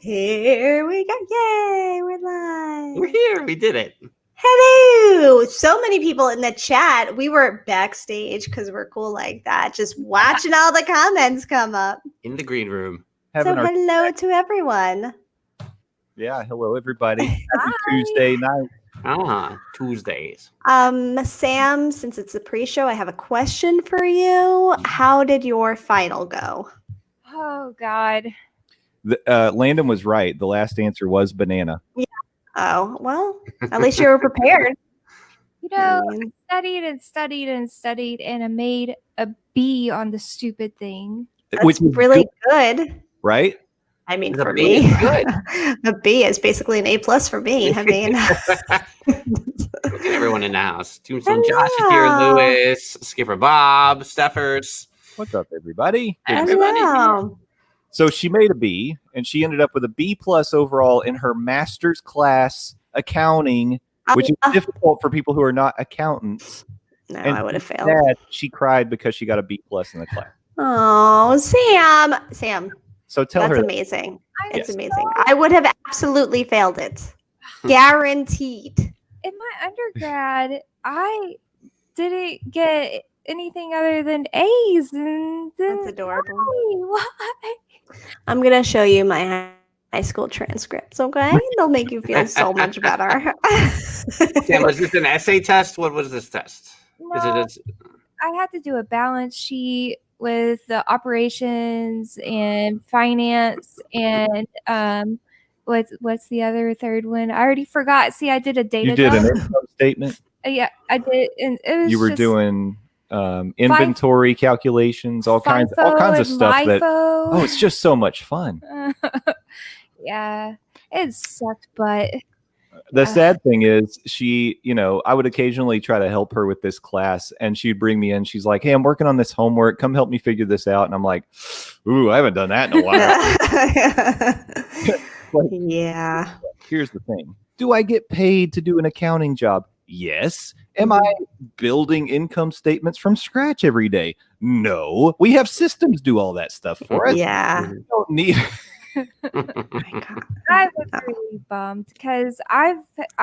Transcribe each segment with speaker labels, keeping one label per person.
Speaker 1: Here we go. Yay, we're live.
Speaker 2: We're here. We did it.
Speaker 1: Hello. So many people in the chat. We were backstage because we're cool like that. Just watching all the comments come up.
Speaker 2: In the green room.
Speaker 1: So hello to everyone.
Speaker 3: Yeah, hello everybody. Happy Tuesday night.
Speaker 2: Tuesdays.
Speaker 1: Sam, since it's the pre-show, I have a question for you. How did your final go?
Speaker 4: Oh, God.
Speaker 3: Landon was right. The last answer was banana.
Speaker 1: Yeah. Oh, well, at least you were prepared.
Speaker 4: You know, I studied and studied and studied, and I made a B on the stupid thing.
Speaker 1: That's really good.
Speaker 3: Right?
Speaker 1: I mean,
Speaker 2: The
Speaker 1: for
Speaker 2: B
Speaker 1: me,
Speaker 2: is good.
Speaker 1: a B is basically an A+ for me. I mean,
Speaker 2: Look at everyone in the house. Tombstone Josh is here, Lewis, Skipper Bob, Steffers.
Speaker 3: What's up, everybody?
Speaker 1: Hello.
Speaker 3: So she made a B, and she ended up with a B+ overall in her master's class accounting, which is difficult for people who are not accountants.
Speaker 1: No,
Speaker 3: and
Speaker 1: I would have failed.
Speaker 3: She cried because she got a B+ in the class.
Speaker 1: Oh, Sam.
Speaker 3: So tell her
Speaker 1: that's amazing. It's
Speaker 3: Yes.
Speaker 1: amazing. I would have absolutely failed it. Guaranteed.
Speaker 4: In my undergrad, I didn't get anything other than A's. And
Speaker 1: That's adorable.
Speaker 4: Why?
Speaker 1: I'm going to show you my high school transcripts, okay? They'll make you feel so much better.
Speaker 2: Sam, was this an essay test? What was this test?
Speaker 4: No, I had to do a balance sheet with the operations and finance and what's the other third one? I already forgot. See, I did a data.
Speaker 3: You did an
Speaker 4: dump.
Speaker 3: income statement?
Speaker 4: Yeah, I did, and it was
Speaker 3: You were doing inventory calculations, all kinds of stuff.
Speaker 4: LIFO.
Speaker 3: It's just so much fun.
Speaker 4: Yeah, it sucked, but
Speaker 3: the sad thing is I would occasionally try to help her with this class, and she'd bring me in. She's like, "Hey, I'm working on this homework. Come help me figure this out." And I'm like, "Ooh, I haven't done that in a while."
Speaker 1: Yeah.
Speaker 3: Here's the thing. Do I get paid to do an accounting job? Yes. Am I building income statements from scratch every day? No. We have systems do all that stuff for us.
Speaker 1: Yeah.
Speaker 3: We don't need
Speaker 4: I was really bummed because I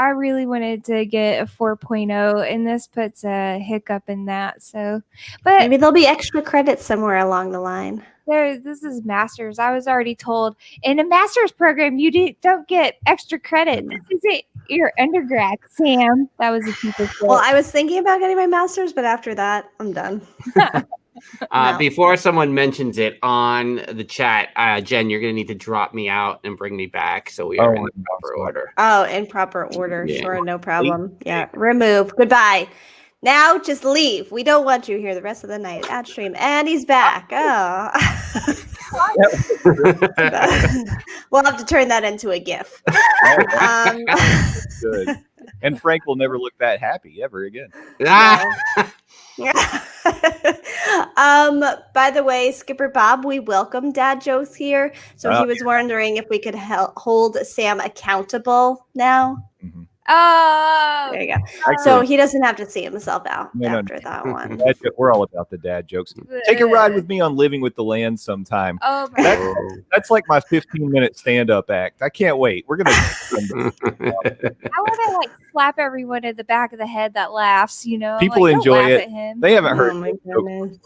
Speaker 4: really wanted to get a 4.0, and this puts a hiccup in that. So, but
Speaker 1: maybe there'll be extra credits somewhere along the line.
Speaker 4: This is master's. I was already told in a master's program you don't get extra credit. This is your undergrad, Sam. That was a piece.
Speaker 1: Well, I was thinking about getting my master's, but after that, I'm done. No.
Speaker 2: Before someone mentions it on the chat, Jen, you're going to need to drop me out and bring me back so we are in the proper order.
Speaker 1: Oh, in proper order.
Speaker 2: Yeah.
Speaker 1: Sure, no problem. Yeah, remove. Goodbye. Now just leave. We don't want you here the rest of the night at stream. And he's back. Oh. We'll have to turn that into a GIF.
Speaker 3: Good. And Frank will never look that happy ever again.
Speaker 1: By the way, Skipper Bob, we welcome Dad Jokes here. So he was wondering if we could hold Sam accountable now.
Speaker 3: Mm-hmm.
Speaker 4: Oh,
Speaker 1: there you go. So he doesn't have to see himself out after that one.
Speaker 3: We're all about the dad jokes. Take a ride with me on Living with the Land sometime.
Speaker 4: Oh,
Speaker 3: that's like my 15-minute stand-up act. I can't wait. We're gonna.
Speaker 4: I want to slap everyone in the back of the head that laughs.
Speaker 3: People enjoy it. They haven't heard.
Speaker 1: Oh my goodness.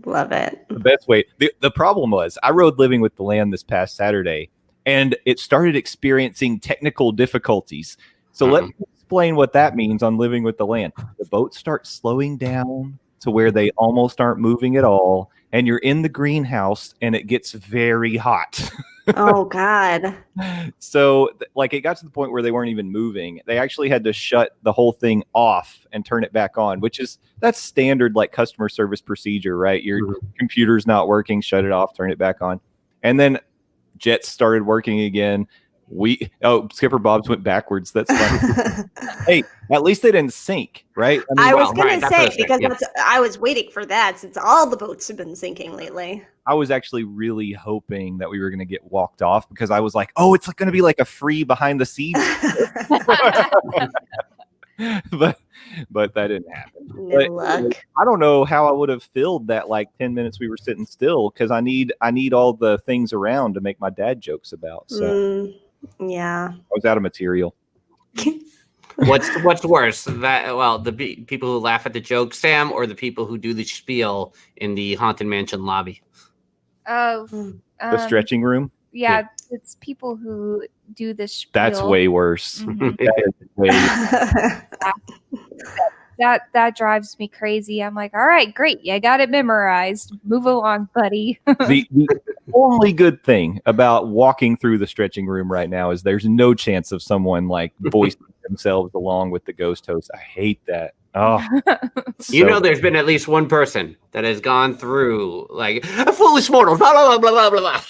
Speaker 1: Love it.
Speaker 3: The best way. The problem was I rode Living with the Land this past Saturday, and it started experiencing technical difficulties. So let me explain what that means on Living with the Land. The boats start slowing down to where they almost aren't moving at all, and you're in the greenhouse, and it gets very hot.
Speaker 1: Oh, God.
Speaker 3: So, it got to the point where they weren't even moving. They actually had to shut the whole thing off and turn it back on, that's standard, customer service procedure, right? Your computer's not working, shut it off, turn it back on. And then jets started working again. Skipper Bob's went backwards. That's fun. Hey, at least they didn't sink, right?
Speaker 1: I was going to say, because I was waiting for that since all the boats have been sinking lately.
Speaker 3: I was actually really hoping that we were going to get walked off because I was like, oh, it's going to be like a free behind the scenes. but that didn't happen.
Speaker 1: No
Speaker 3: But
Speaker 1: luck.
Speaker 3: I don't know how I would have filled that like 10 minutes we were sitting still because I need all the things around to make my dad jokes about. So
Speaker 1: Yeah.
Speaker 3: I was out of material.
Speaker 2: What's worse, the people who laugh at the joke, Sam, or the people who do the spiel in the Haunted Mansion lobby?
Speaker 4: Oh,
Speaker 3: The stretching room.
Speaker 4: yeah, it's people who do this spiel.
Speaker 3: That's way worse.
Speaker 4: Mhm.
Speaker 3: That is way
Speaker 4: That drives me crazy. I'm like, all right, great, you got it memorized. Move along, buddy.
Speaker 3: the only good thing about walking through the stretching room right now is there's no chance of someone like voicing themselves along with the ghost host. I hate that. Oh,
Speaker 2: There's been at least one person that has gone through like a foolish mortal, blah blah blah blah blah blah.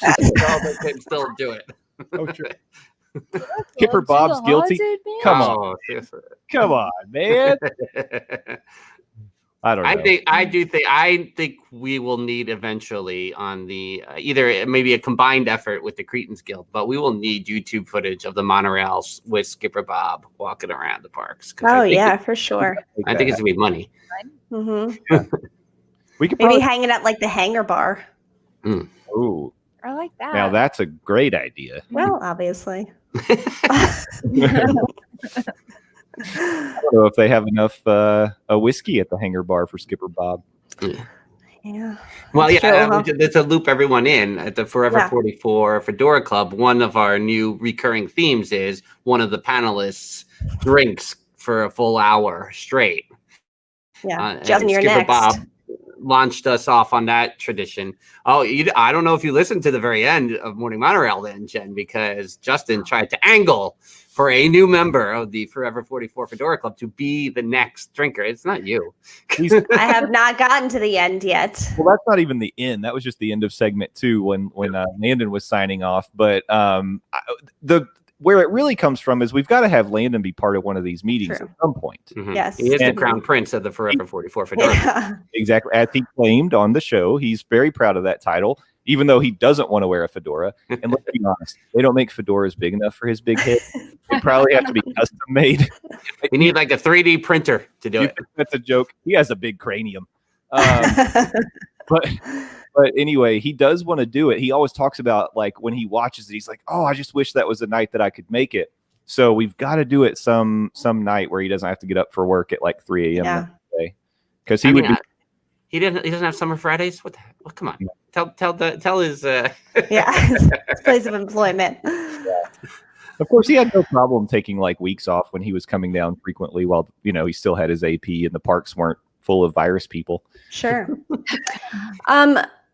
Speaker 2: They can still do it.
Speaker 3: oh sure. Skipper Bob's guilty. Come on, come on, man. I don't know.
Speaker 2: I think we will need eventually on the either maybe a combined effort with the Cretans Guild, but we will need YouTube footage of the monorails with Skipper Bob walking around the parks.
Speaker 1: Oh yeah, for sure.
Speaker 2: I think it's gonna be money.
Speaker 1: Mm-hmm.
Speaker 3: Yeah. We could
Speaker 1: maybe hang it at like the hangar bar.
Speaker 3: Ooh,
Speaker 4: I like that.
Speaker 3: now that's a great idea.
Speaker 1: Well, obviously.
Speaker 3: I don't know if they have enough a whiskey at the hangar bar for Skipper Bob.
Speaker 1: Yeah.
Speaker 2: Well,
Speaker 1: Sure,
Speaker 2: that's a loop everyone in at the Forever 44 Fedora Club. One of our new recurring themes is one of the panelists drinks for a full hour straight.
Speaker 1: Yeah, Justin, you're
Speaker 2: Skipper
Speaker 1: next.
Speaker 2: Bob launched us off on that tradition. Oh, I don't know if you listened to the very end of Morning Monorail then, Jen, because Justin tried to angle for a new member of the Forever 44 Fedora Club to be the next drinker. It's not you.
Speaker 1: I have not gotten to the end yet.
Speaker 3: Well, that's not even the end. That was just the end of segment 2 when Landon was signing off. But where it really comes from is we've got to have Landon be part of one of these meetings at some point.
Speaker 2: Mm-hmm.
Speaker 1: Yes.
Speaker 2: He is the crown prince of the Forever 44 Fedora.
Speaker 1: Yeah.
Speaker 3: Exactly. As he claimed on the show, he's very proud of that title, even though he doesn't want to wear a fedora. And let's be honest, they don't make fedoras big enough for his big head. They probably have to be custom made.
Speaker 2: You need like a 3D printer to do it.
Speaker 3: That's a joke. He has a big cranium. But anyway, he does want to do it. He always talks about like when he watches it, he's like, "Oh, I just wish that was the night that I could make it." So we've got to do it some night where he doesn't have to get up for work at like 3 a.m.
Speaker 1: Yeah.
Speaker 3: Day, because he would be.
Speaker 2: He doesn't have summer Fridays. What the hell? Well, come on. Tell his.
Speaker 1: Yeah, his place of employment.
Speaker 3: Yeah. Of course, he had no problem taking like weeks off when he was coming down frequently, while he still had his AP and the parks weren't full of virus people.
Speaker 1: Sure.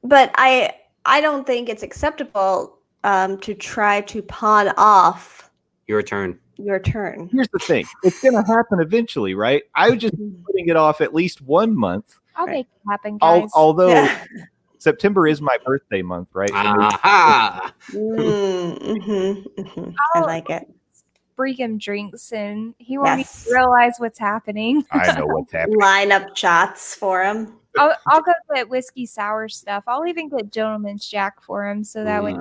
Speaker 1: But I don't think it's acceptable to try to pawn off
Speaker 2: Your turn.
Speaker 1: your turn.
Speaker 3: Here's the thing: it's going to happen eventually, right? I would just be putting it off at least 1 month.
Speaker 4: I'll make it happen, guys.
Speaker 3: Although
Speaker 1: Yeah.
Speaker 3: September is my birthday month, right?
Speaker 2: Aha!
Speaker 1: I like it.
Speaker 4: Bring him drinks, and he won't
Speaker 1: Yes.
Speaker 4: even realize what's happening.
Speaker 3: I know what's happening.
Speaker 1: Line up shots for him.
Speaker 4: I'll go get whiskey sour stuff. I'll even get Gentleman's Jack for him, so that way.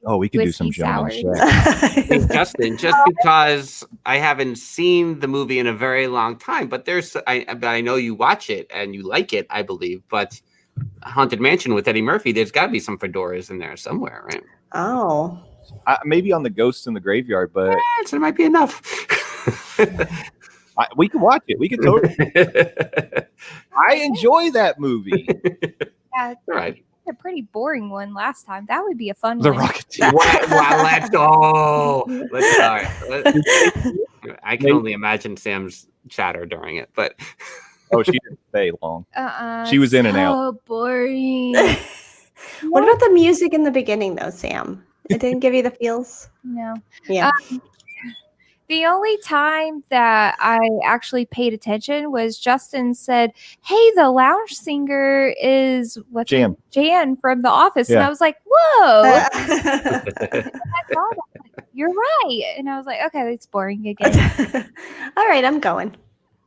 Speaker 3: Oh, we could do some
Speaker 4: Whiskey
Speaker 3: gentleman's
Speaker 4: sours.
Speaker 3: Jack.
Speaker 2: Hey, Justin, just because I haven't seen the movie in a very long time, but I know you watch it and you like it, I believe. But Haunted Mansion with Eddie Murphy, there's got to be some fedoras in there somewhere, right?
Speaker 1: Oh.
Speaker 3: Maybe on the Ghosts in the Graveyard, but
Speaker 2: So it might be enough.
Speaker 3: we could watch it. We could totally. I enjoy that movie.
Speaker 4: Yeah,
Speaker 2: All right.
Speaker 4: a pretty boring one last time. That would be a fun
Speaker 3: The
Speaker 4: one.
Speaker 3: Rocketeer.
Speaker 2: Wow, let's go. I can only imagine Sam's chatter during it, but
Speaker 3: Oh, she didn't stay long.
Speaker 4: Uh-uh,
Speaker 3: She was in and out.
Speaker 4: So boring.
Speaker 1: What about the music in the beginning, though, Sam? It didn't give you the feels?
Speaker 4: No.
Speaker 1: Yeah.
Speaker 4: The only time that I actually paid attention was Justin said, "Hey, the lounge singer is
Speaker 3: Jan
Speaker 4: from The Office," and
Speaker 3: Yeah.
Speaker 4: I was like, "Whoa!" I saw that. You're right, and I was like, "Okay, it's boring again."
Speaker 1: All right, I'm going.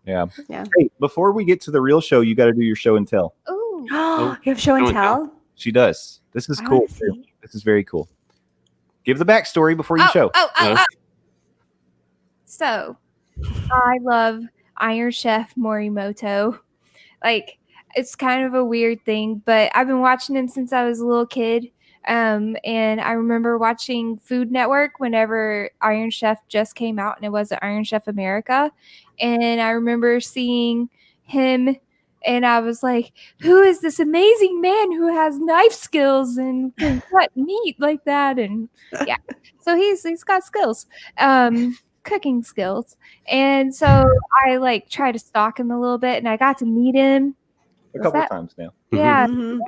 Speaker 3: Yeah.
Speaker 1: Yeah.
Speaker 3: Hey, before we get to the real show, you got to do your show and tell.
Speaker 4: Ooh,
Speaker 1: You have show and
Speaker 2: Show and
Speaker 1: tell?
Speaker 3: She does. This is
Speaker 1: I
Speaker 3: cool.
Speaker 1: wanna see.
Speaker 3: This is very cool. Give the backstory before you show.
Speaker 4: Oh. So, I love Iron Chef Morimoto. Like, it's kind of a weird thing, but I've been watching him since I was a little kid. And I remember watching Food Network whenever Iron Chef just came out, and it was Iron Chef America. And I remember seeing him, and I was like, who is this amazing man who has knife skills and can cut meat like that? And yeah, so he's got skills, cooking skills. And so I like try to stalk him a little bit, and I got to meet him
Speaker 3: A couple of times now.
Speaker 4: yeah.
Speaker 1: Mhm.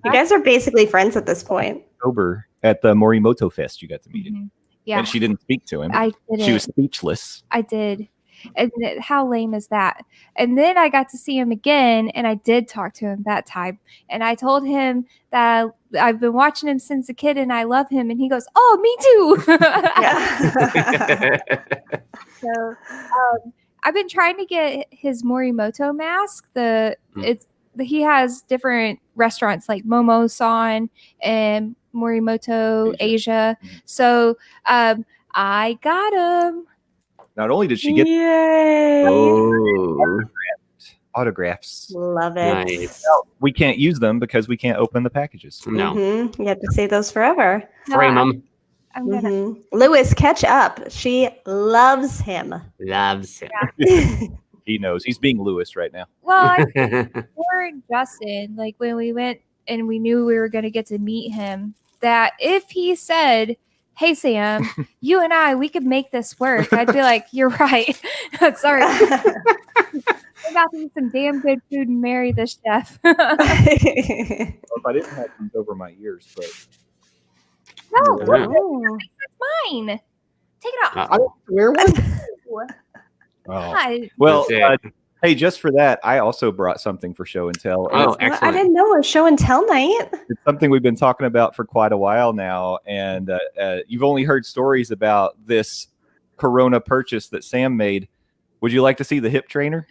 Speaker 1: You guys are basically friends at this point.
Speaker 3: October at the Morimoto Fest, you got to meet him.
Speaker 4: Mhm. Yeah.
Speaker 3: And she didn't speak to him.
Speaker 4: I did.
Speaker 3: She was speechless.
Speaker 4: I did. And how lame is that? And then I got to see him again, and I did talk to him that time. And I told him that I've been watching him since a kid, and I love him. And he goes, "Oh, me too."
Speaker 1: Yeah.
Speaker 4: So I've been trying to get his Morimoto mask. He has different restaurants like Momo-san and Morimoto Asia. So I got him.
Speaker 3: Not only did she get
Speaker 1: Yay.
Speaker 3: autographs,
Speaker 1: Love it.
Speaker 2: Nice.
Speaker 3: we can't use them because we can't open the packages.
Speaker 2: No.
Speaker 1: Mhm. You have to save those forever.
Speaker 2: Frame them.
Speaker 4: I'm gonna.
Speaker 1: Mhm. Lewis, catch up. She loves him.
Speaker 2: Loves him.
Speaker 3: He knows. He's being Lewis right now.
Speaker 4: Well, I warned Justin, like when we went and we knew we were going to get to meet him, that if he said, "Hey Sam, you and we could make this work," I'd be like, "You're right." Sorry. I got to eat some damn good food and marry this chef.
Speaker 3: Well, if I didn't have these over my ears, but
Speaker 4: No,
Speaker 2: Yeah.
Speaker 4: that's mine. Take it off.
Speaker 3: I don't wear one. Oh.
Speaker 4: God.
Speaker 3: Well,
Speaker 2: That's it.
Speaker 3: hey, just for that, I also brought something for show and tell. And
Speaker 2: Oh,
Speaker 1: Well, I
Speaker 2: excellent.
Speaker 1: didn't know it was show and tell night.
Speaker 3: it's something we've been talking about for quite a while now, and you've only heard stories about this Corona purchase that Sam made. Would you like to see the hip trainer?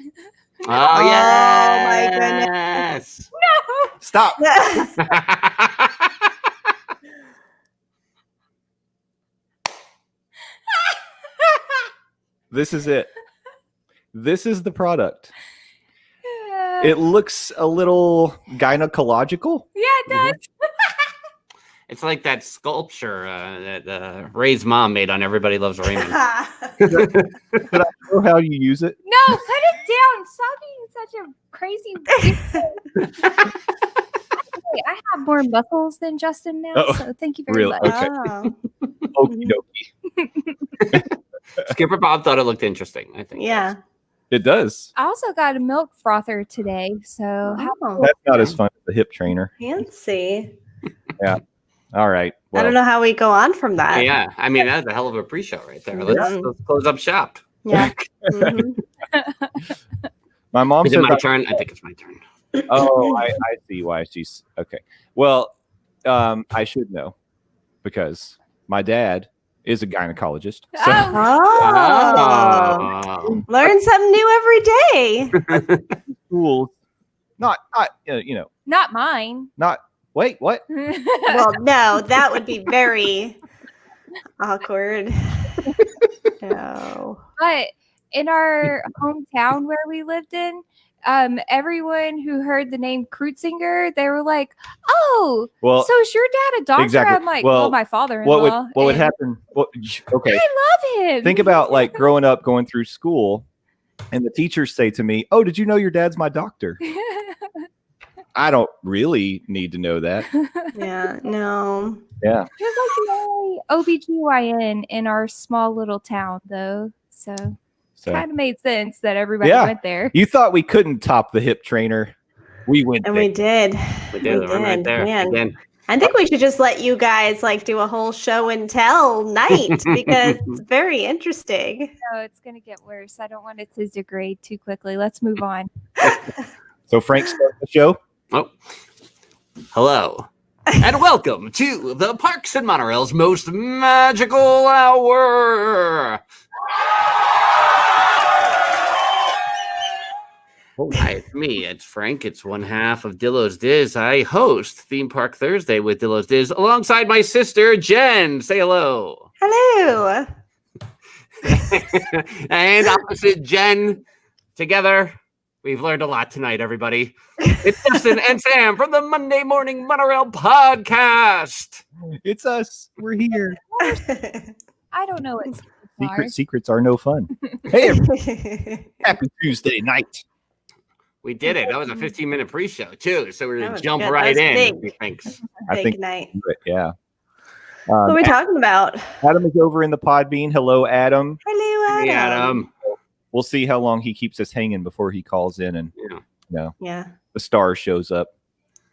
Speaker 2: Oh,
Speaker 1: my
Speaker 2: yes.
Speaker 3: Stop. This is it. This is the product. It looks a little gynecological.
Speaker 4: Yeah, it does.
Speaker 2: It's like that sculpture that Ray's mom made on Everybody Loves Raymond.
Speaker 3: Did I know how you use it?
Speaker 4: No, put it down. Stop being such a crazy. Wait, I have more muscles than Justin now,
Speaker 3: Uh-oh.
Speaker 4: so thank you very
Speaker 3: Really?
Speaker 4: much.
Speaker 3: Okay.
Speaker 1: Oh.
Speaker 3: Okie dokie.
Speaker 2: Skipper Bob thought it looked interesting, I think.
Speaker 1: Yeah.
Speaker 3: It does.
Speaker 4: I also got a milk frother today, so
Speaker 1: Oh,
Speaker 3: That's not as fun as the hip trainer.
Speaker 1: fancy.
Speaker 3: All right.
Speaker 1: I don't know how we go on from that.
Speaker 2: Yeah, I mean, that's a hell of a pre-show right there.
Speaker 1: Yeah.
Speaker 2: Let's close up shop.
Speaker 1: Yeah. Mhm.
Speaker 3: My mom
Speaker 2: Is it
Speaker 3: said,
Speaker 2: my turn? I think it's my turn.
Speaker 3: "Oh, I see why she's okay." Well, I should know because my dad is a gynecologist. So
Speaker 1: Oh.
Speaker 2: Oh.
Speaker 1: Learn something new every day.
Speaker 3: schools, not
Speaker 4: not mine.
Speaker 3: not. Wait, what?
Speaker 1: Well, no, that would be very awkward. No.
Speaker 4: But in our hometown where we lived in, everyone who heard the name Krutzinger, they were like, "Oh,
Speaker 3: Well,
Speaker 4: so is your dad a doctor?"
Speaker 3: exactly.
Speaker 4: I'm like,
Speaker 3: Well,
Speaker 4: "Well, my father-in-law."
Speaker 3: what would
Speaker 4: and
Speaker 3: happen? Okay,
Speaker 4: I love him.
Speaker 3: think about like growing up, going through school, and the teachers say to me, "Oh, did you know your dad's my doctor?" I don't really need to know that.
Speaker 1: Yeah. No.
Speaker 3: Yeah.
Speaker 4: He was like the only OBGYN in our small little town, though. So
Speaker 3: So
Speaker 4: kind of made sense that everybody
Speaker 3: Yeah.
Speaker 4: went there.
Speaker 3: you thought we couldn't top the hip trainer. We went
Speaker 1: And
Speaker 3: there.
Speaker 1: we did.
Speaker 2: We did it right there.
Speaker 1: Man.
Speaker 2: Again.
Speaker 1: I think we should just let you guys like do a whole show and tell night because it's very interesting.
Speaker 4: So it's going to get worse. I don't want it to degrade too quickly. Let's move on.
Speaker 3: So Frank started the show.
Speaker 2: Oh. Hello. And welcome to the Parks and Monorail's most magical hour. Hi, it's me. It's Frank. It's one half of Dillo's Diz. I host Theme Park Thursday with Dillo's Diz alongside my sister, Jen. Say hello.
Speaker 1: Hello.
Speaker 2: And opposite Jen, together, we've learned a lot tonight, everybody. It's Justin and Sam from the Monday Morning Monorail Podcast.
Speaker 3: It's us. We're here.
Speaker 4: I don't know what
Speaker 3: Secrets are no fun. Hey, everybody. Happy Tuesday night.
Speaker 2: We did it. That was a 15-minute pre-show, too. So we're going to jump
Speaker 1: good.
Speaker 2: right
Speaker 1: That was
Speaker 2: in.
Speaker 1: big.
Speaker 2: Thanks.
Speaker 3: I think
Speaker 1: night.
Speaker 3: Yeah.
Speaker 1: What are we talking about?
Speaker 3: Adam is over in the Podbean. Hello, Adam.
Speaker 1: Hello,
Speaker 2: Hey,
Speaker 1: Adam.
Speaker 2: Adam.
Speaker 3: We'll see how long he keeps us hanging before he calls in and
Speaker 1: Yeah.
Speaker 3: the star shows up,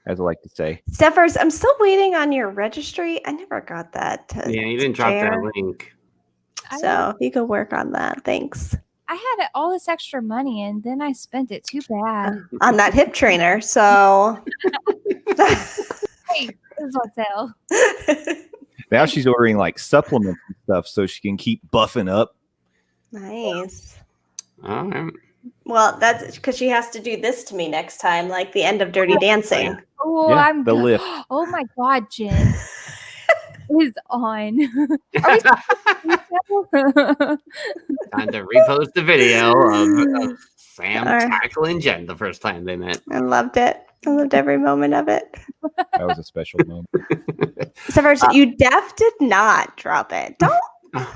Speaker 3: as I like to say.
Speaker 1: Steffers, I'm still waiting on your registry. I never got that.
Speaker 2: Yeah, you didn't drop
Speaker 1: share.
Speaker 2: that link.
Speaker 1: So if you could work on that, thanks.
Speaker 4: I had all this extra money and then I spent it. Too bad.
Speaker 1: On that hip trainer. So
Speaker 4: Hey, this is on sale.
Speaker 3: Now she's ordering like supplements and stuff so she can keep buffing up.
Speaker 1: Nice.
Speaker 2: All right.
Speaker 1: Well, that's because she has to do this to me next time, like the end of Dirty Dancing.
Speaker 4: Oh,
Speaker 3: Yeah,
Speaker 4: I'm
Speaker 3: the lift.
Speaker 4: Oh my God, Jen is on. Are we
Speaker 2: Time to repost the video of Sam
Speaker 1: All right.
Speaker 2: tackling Jen the first time they met.
Speaker 1: I loved it. I loved every moment of it.
Speaker 3: That was a special moment.
Speaker 1: Steffers, you did not drop it. Don't.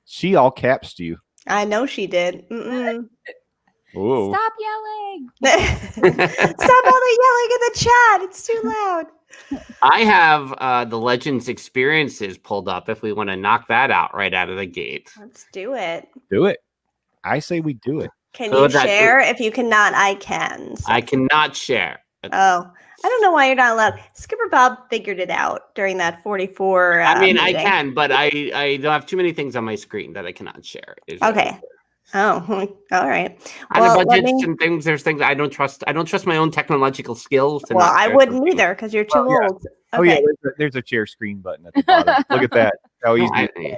Speaker 3: She all caps to you.
Speaker 1: I know she did. Mm-mm.
Speaker 3: Whoa.
Speaker 4: Stop yelling.
Speaker 1: Stop all the yelling in the chat. It's too loud.
Speaker 2: I have the Legends experiences pulled up if we want to knock that out right out of the gate.
Speaker 1: Let's do it.
Speaker 3: Do it. I say we do it.
Speaker 1: Can
Speaker 2: So
Speaker 1: you
Speaker 2: that-
Speaker 1: share? If you cannot, I can. So-
Speaker 2: I cannot share.
Speaker 1: Oh, I don't know why you're not allowed. Skipper Bob figured it out during that 44.
Speaker 2: I mean, I
Speaker 1: meeting.
Speaker 2: can, but I don't have too many things on my screen that I cannot share.
Speaker 1: Okay. Oh, all right.
Speaker 2: On
Speaker 1: Well,
Speaker 2: the
Speaker 1: let
Speaker 2: budgets
Speaker 1: me-
Speaker 2: and things, there's things I don't trust. I don't trust my own technological skills. To
Speaker 1: Well,
Speaker 2: not
Speaker 1: I
Speaker 2: share
Speaker 1: wouldn't
Speaker 2: something.
Speaker 1: either because you're too
Speaker 3: Well, yeah.
Speaker 1: old.
Speaker 3: Oh, yeah.
Speaker 1: Okay.
Speaker 3: There's a share screen button at the bottom. Look at that. How easy.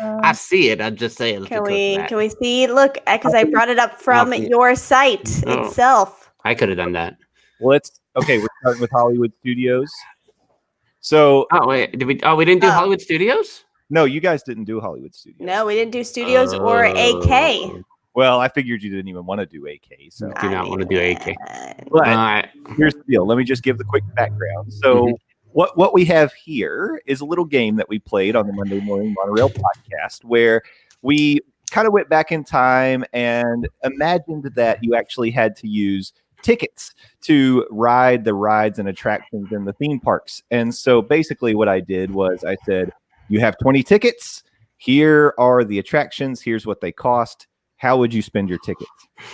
Speaker 2: I see it. I'm just saying.
Speaker 1: Can we see? Look, because I brought it up from
Speaker 2: Okay.
Speaker 1: your site
Speaker 2: Oh.
Speaker 1: itself.
Speaker 2: I could have done that.
Speaker 3: We're starting with Hollywood Studios. So,
Speaker 2: Oh wait, did we? Oh, we didn't do
Speaker 1: Oh.
Speaker 2: Hollywood Studios.
Speaker 3: no, you guys didn't do Hollywood Studios.
Speaker 1: No, we didn't do studios or AK.
Speaker 3: Well, I figured you didn't even want to do AK. So,
Speaker 2: Do not want to do AK.
Speaker 3: but
Speaker 2: All right.
Speaker 3: here's the deal. Let me just give the quick background. So, what we have here is a little game that we played on the Monday Morning Monorail Podcast, where we kind of went back in time and imagined that you actually had to use tickets to ride the rides and attractions in the theme parks. And so basically what I did was I said, you have 20 tickets. Here are the attractions. Here's what they cost. How would you spend your tickets?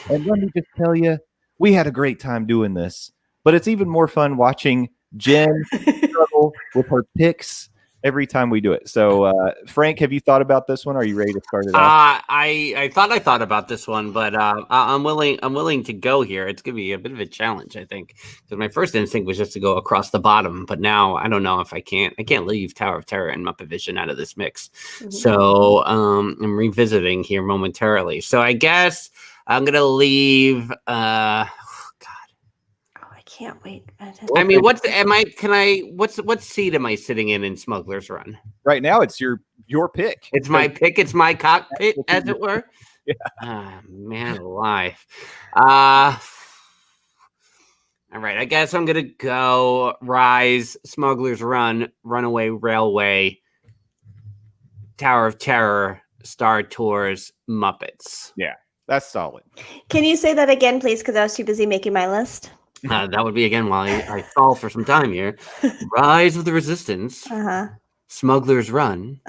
Speaker 3: And let me just tell you, we had a great time doing this, but it's even more fun watching Jen struggle with her picks every time we do it. So, Frank, have you thought about this one? Are you ready to start it off?
Speaker 2: I thought about this one, but I'm willing to go here. It's gonna be a bit of a challenge, I think, because my first instinct was just to go across the bottom, but now I don't know if I can't leave Tower of Terror and Muppet Vision out of this mix. So I'm revisiting here momentarily. So I guess I'm gonna leave.
Speaker 1: I can't wait.
Speaker 2: I mean, what seat am I sitting in Smuggler's Run?
Speaker 3: Right now, it's your pick.
Speaker 2: It's my pick. It's my cockpit, as it were.
Speaker 3: Yeah.
Speaker 2: Man alive. All right. I guess I'm gonna go Rise, Smuggler's Run, Runaway Railway, Tower of Terror, Star Tours, Muppets.
Speaker 3: Yeah, that's solid.
Speaker 1: Can you say that again, please? Because I was too busy making my list.
Speaker 2: That would be again while I stall for some time here. Rise of the Resistance, Smuggler's Run,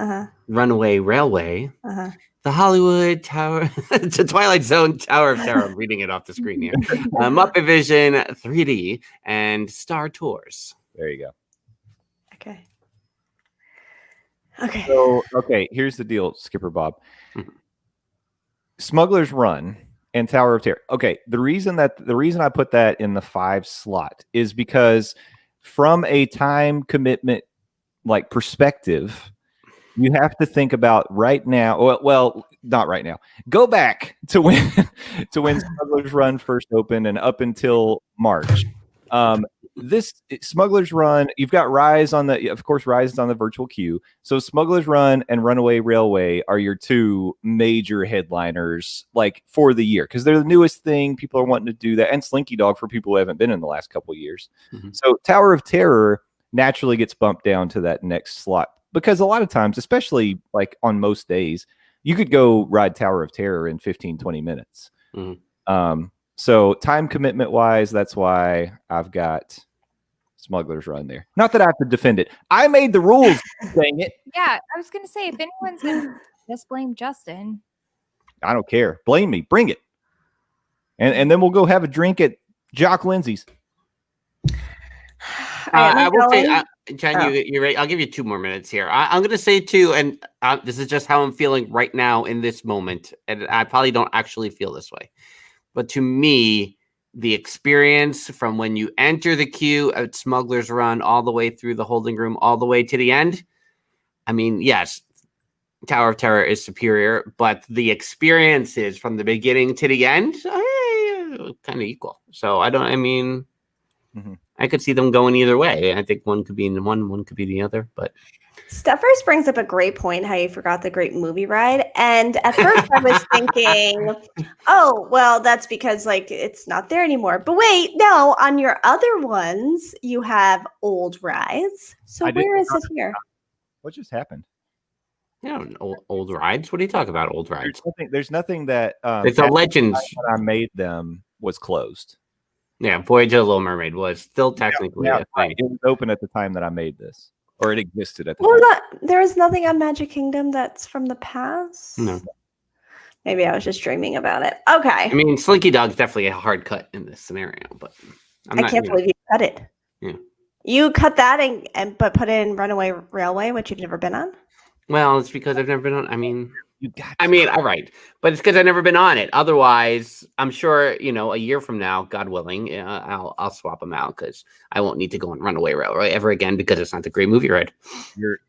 Speaker 2: Runaway Railway, the Hollywood Tower, to Twilight Zone, Tower of Terror. I'm reading it off the screen here. Muppet Vision 3D and Star Tours.
Speaker 3: There you go.
Speaker 1: Okay. Okay.
Speaker 3: So, here's the deal, Skipper Bob. Smuggler's Run and Tower of Terror. Okay, the reason I put that in the 5 slot is because from a time commitment like perspective, you have to think about right now. Well, not right now. Go back to when Smuggler's Run first opened and up until March. Smuggler's Run, you've got Rise on the, of course, Rise is on the virtual queue. So Smuggler's Run and Runaway Railway are your two major headliners, like for the year, because they're the newest thing. People are wanting to do that, and Slinky Dog for people who haven't been in the last couple of years. So Tower of Terror naturally gets bumped down to that next slot because a lot of times, especially like on most days, you could go ride Tower of Terror in 15, 20 minutes. So time commitment wise, that's why I've got Smuggler's Run there. Not that I have to defend it. I made the rules, dang it.
Speaker 4: Yeah, I was going to say, if anyone's going to just blame Justin.
Speaker 3: I don't care. Blame me. Bring it. And then we'll go have a drink at Jock Lindsay's.
Speaker 2: I will say, Jen, you're right. I'll give you 2 more minutes here. I'm going to say too, and this is just how I'm feeling right now in this moment, and I probably don't actually feel this way. But to me, the experience from when you enter the queue at Smuggler's Run all the way through the holding room, all the way to the end, I mean, yes, Tower of Terror is superior, but the experiences from the beginning to the end are kind of equal. So I could see them going either way. I think one could be in one could be the other, but...
Speaker 1: Stuffers brings up a great point, how you forgot the great movie ride. And at first I was thinking, oh, well, that's because like it's not there anymore. But wait, no, on your other ones, you have old rides. So where is it here?
Speaker 3: What just happened?
Speaker 2: Yeah, old rides. What are you talking about? Old rides.
Speaker 3: There's nothing that
Speaker 2: it's a Legends.
Speaker 3: When I made them was closed.
Speaker 2: Yeah, Voyage of the Little Mermaid was still technically a thing.
Speaker 3: It was open at the time that I made this. Or it existed at the time.
Speaker 1: There is nothing on Magic Kingdom that's from the past?
Speaker 2: No.
Speaker 1: Maybe I was just dreaming about it. Okay.
Speaker 2: I mean, Slinky Dog's definitely a hard cut in this scenario, but
Speaker 1: I can't believe you cut it.
Speaker 2: Yeah.
Speaker 1: You cut that but put it in Runaway Railway, which you've never been on?
Speaker 2: Well, it's because I've never been on. All right, but it's because I've never been on it. Otherwise, I'm sure a year from now, God willing, I'll swap them out because I won't need to go on Runaway Railway ever again because it's not the great movie ride.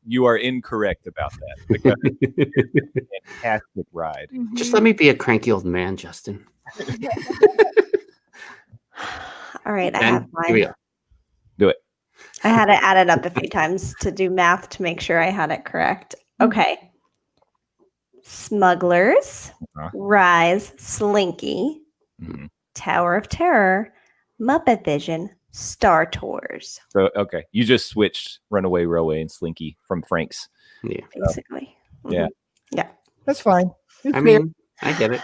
Speaker 3: You are incorrect about that. Because it's a fantastic ride.
Speaker 2: Just let me be a cranky old man, Justin.
Speaker 1: All right, I have mine.
Speaker 2: Here we go.
Speaker 3: Do it.
Speaker 1: I had to add it up a few times to do math to make sure I had it correct. Okay. Smugglers, Rise, Slinky, Tower of Terror, Muppet Vision, Star Tours.
Speaker 3: So, okay. You just switched Runaway Railway and Slinky from Frank's.
Speaker 2: Yeah.
Speaker 1: Basically.
Speaker 3: Yeah.
Speaker 1: Yeah.
Speaker 3: That's fine.
Speaker 2: I mean, I get it.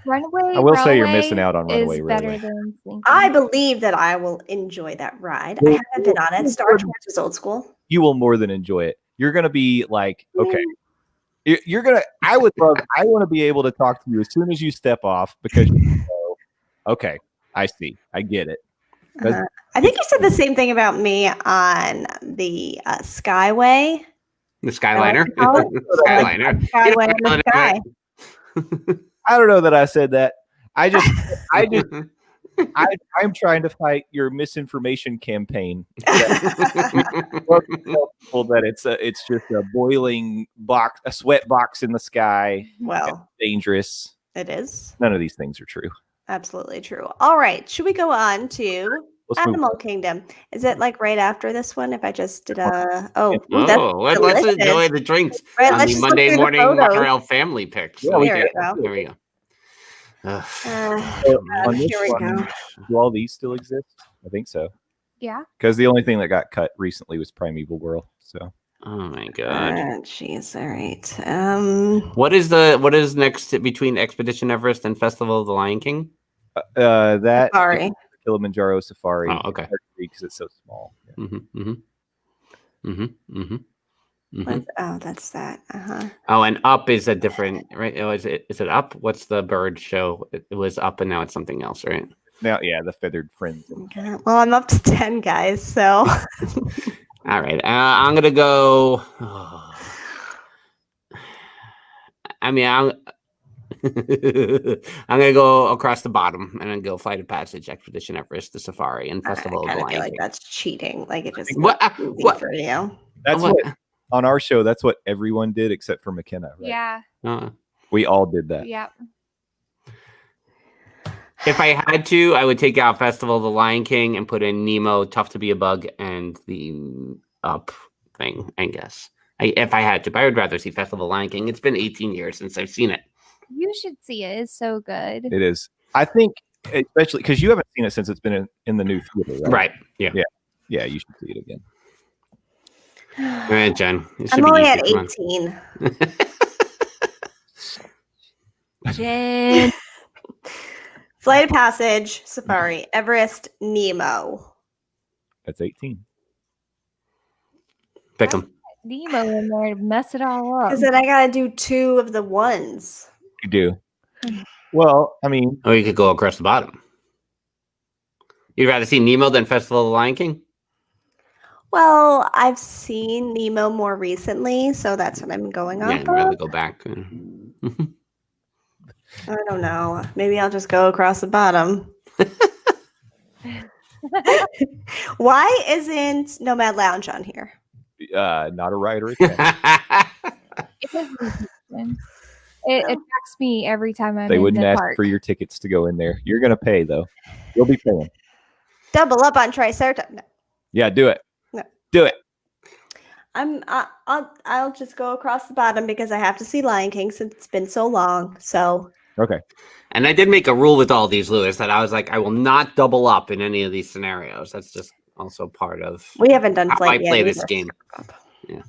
Speaker 4: Runaway
Speaker 3: I will say you're
Speaker 4: Railway
Speaker 3: missing out on Runaway
Speaker 4: is
Speaker 3: Railway.
Speaker 4: better than Slinky.
Speaker 1: I believe that I will enjoy that ride. I haven't been on it. Star Tours is old school.
Speaker 3: You will more than enjoy it. You're going to be like, okay. You're going to, I want to be able to talk to you as soon as you step off because you know, okay, I see. I get it.
Speaker 1: I think you said the same thing about me on the Skyway.
Speaker 2: The Skyliner.
Speaker 1: Skyliner. Skyway in the sky.
Speaker 3: I don't know that I said that. I'm trying to fight your misinformation campaign. That it's just a boiling box, a sweat box in the sky.
Speaker 1: Well,
Speaker 3: dangerous.
Speaker 1: It is.
Speaker 3: None of these things are true.
Speaker 1: Absolutely true. All right, should we go on to Animal Kingdom? Is it like right after this one? If I just did let's
Speaker 2: enjoy the drinks on the Monday Morning Monorail family picks.
Speaker 1: Yeah, Here we go.
Speaker 3: Here we go. Do all these still exist? I think so.
Speaker 4: Yeah.
Speaker 3: Because the only thing that got cut recently was Primeval World. So.
Speaker 2: Oh my god.
Speaker 1: Jeez. All right.
Speaker 2: What is next between Expedition Everest and Festival of the Lion King?
Speaker 3: That
Speaker 1: Safari.
Speaker 3: Kilimanjaro Safari.
Speaker 2: Oh, okay.
Speaker 3: Because it's so small.
Speaker 1: Oh, that's that.
Speaker 2: Oh, and Up is a different, right? Oh, is it Up? What's the bird show? It was Up, and now it's something else, right?
Speaker 3: Now, yeah, the Feathered Friends.
Speaker 1: Okay. Well, I'm up to 10, guys. So.
Speaker 2: All right, I'm gonna go. I'm gonna go across the bottom and then go Flight of Passage, Expedition Everest, the Safari, and Festival of the Lion King.
Speaker 1: That's cheating. Like it just
Speaker 2: what
Speaker 1: for you.
Speaker 3: That's what on our show. That's what everyone did except for McKenna. Right?
Speaker 4: Yeah.
Speaker 3: We all did that.
Speaker 4: Yeah.
Speaker 2: If I had to, I would take out Festival of the Lion King and put in Nemo, Tough to Be a Bug, and the Up thing, I guess. If I had to, but I would rather see Festival of the Lion King. It's been 18 years since I've seen it.
Speaker 4: You should see it. It's so good.
Speaker 3: It is. I think, especially because you haven't seen it since it's been in the new theater, right?
Speaker 2: Right. Yeah.
Speaker 3: Yeah, you should see it again.
Speaker 2: All right, Jen.
Speaker 1: I'm only at 18.
Speaker 4: Jen.
Speaker 1: Flight of Passage, Safari, Everest, Nemo.
Speaker 3: That's 18.
Speaker 2: Pick them.
Speaker 4: Nemo in there to mess it all up.
Speaker 1: Because then I gotta do 2 of the ones.
Speaker 3: You do. Well, I mean,
Speaker 2: Or you could go across the bottom. You'd rather see Nemo than Festival of the Lion King?
Speaker 1: Well, I've seen Nemo more recently, so that's what I'm going on.
Speaker 2: Yeah, I'd rather go back.
Speaker 1: I don't know. Maybe I'll just go across the bottom. Why isn't Nomad Lounge on here?
Speaker 3: not a ride or a
Speaker 4: It attracts me every time I'm
Speaker 3: They
Speaker 4: in
Speaker 3: wouldn't
Speaker 4: the
Speaker 3: ask
Speaker 4: park.
Speaker 3: for your tickets to go in there. You're going to pay, though. You'll be paying.
Speaker 1: Double up on Triceratops. No.
Speaker 3: Yeah, do it.
Speaker 1: No.
Speaker 3: Do it.
Speaker 1: I'll just go across the bottom because I have to see Lion King since it's been so long. So
Speaker 3: Okay.
Speaker 2: And I did make a rule with all these, Lewis, that I was like, I will not double up in any of these scenarios. That's just also part of
Speaker 1: we haven't done
Speaker 2: how I
Speaker 1: flight yet
Speaker 2: play this
Speaker 1: either.
Speaker 2: game. Yeah.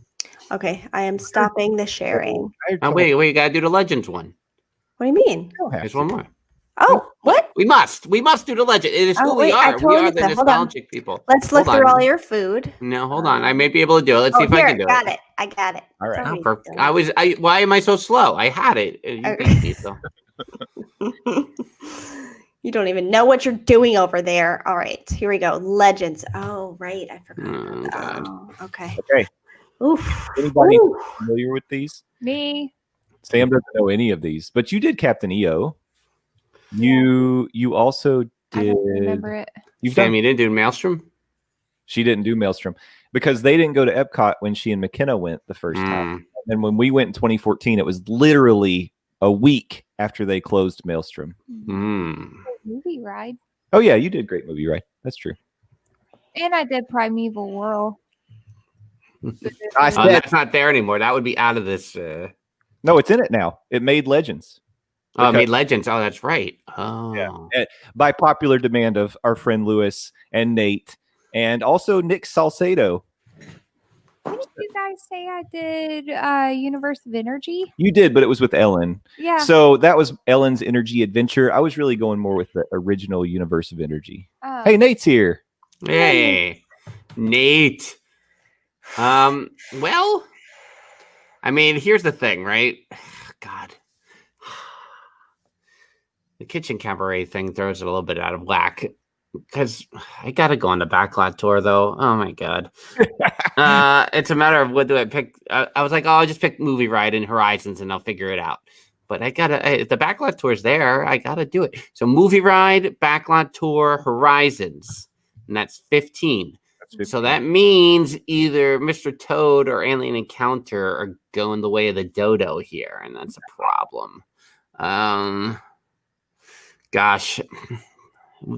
Speaker 1: Okay, I am stopping the sharing.
Speaker 2: Oh, wait, you gotta do the Legends one.
Speaker 1: What do you mean?
Speaker 2: There's one more.
Speaker 1: Oh, what?
Speaker 2: We must do the Legend. It is who
Speaker 1: Oh,
Speaker 2: we
Speaker 1: wait, I
Speaker 2: are.
Speaker 1: totally
Speaker 2: We are the
Speaker 1: missed that. Hold on.
Speaker 2: nostalgic people.
Speaker 1: Let's look
Speaker 2: Hold
Speaker 1: through
Speaker 2: on.
Speaker 1: all your food.
Speaker 2: No, hold on. I may be able to do it. Let's see if I can do
Speaker 1: got
Speaker 2: it.
Speaker 1: it. I got it.
Speaker 3: All right.
Speaker 2: Oh, perfect. Why am I so slow? I had it. You beat me, so.
Speaker 1: You don't even know what you're doing over there. All right, here we go. Legends. Oh, right. I forgot.
Speaker 2: Oh, God.
Speaker 1: Oh, okay.
Speaker 3: Okay.
Speaker 1: Oof.
Speaker 3: Anybody
Speaker 1: Ooh.
Speaker 3: familiar with these?
Speaker 4: Me.
Speaker 3: Sam doesn't know any of these, but you did Captain EO. You also
Speaker 4: I
Speaker 3: did.
Speaker 4: don't remember it.
Speaker 3: You've
Speaker 2: Sam,
Speaker 3: done.
Speaker 2: you didn't do Maelstrom?
Speaker 3: She didn't do Maelstrom because they didn't go to Epcot when she and McKenna went the first time. And when we went in 2014, it was literally a week after they closed Maelstrom.
Speaker 4: Movie ride.
Speaker 3: Oh yeah, you did Great Movie, right? That's true.
Speaker 4: And I did Primeval World.
Speaker 3: I
Speaker 2: Oh,
Speaker 3: said
Speaker 2: that's not there anymore. That would be out of this.
Speaker 3: no, it's in it now. It made Legends.
Speaker 2: Oh, it
Speaker 3: Because-
Speaker 2: made Legends. Oh, that's right. Oh.
Speaker 3: Yeah. By popular demand of our friend Lewis and Nate, and also Nick Salcedo.
Speaker 4: What did you guys say I did? Universe of Energy?
Speaker 3: You did, but it was with Ellen.
Speaker 4: Yeah.
Speaker 3: So that was Ellen's Energy Adventure. I was really going more with the original Universe of Energy.
Speaker 4: Oh.
Speaker 3: Hey, Nate's here.
Speaker 2: Hey, Nate. Well, I mean, here's the thing, right? God. The kitchen cabaret thing throws it a little bit out of whack because I gotta go on the backlot tour though. Oh my god. It's a matter of what do I pick. I was like, oh, I'll just pick Movie Ride and Horizons and I'll figure it out. But if the backlot tour's there, I gotta do it. So Movie Ride, backlot tour, Horizons, and that's 15. So that means either Mr. Toad or Alien Encounter are going the way of the dodo here, and that's a problem. Gosh,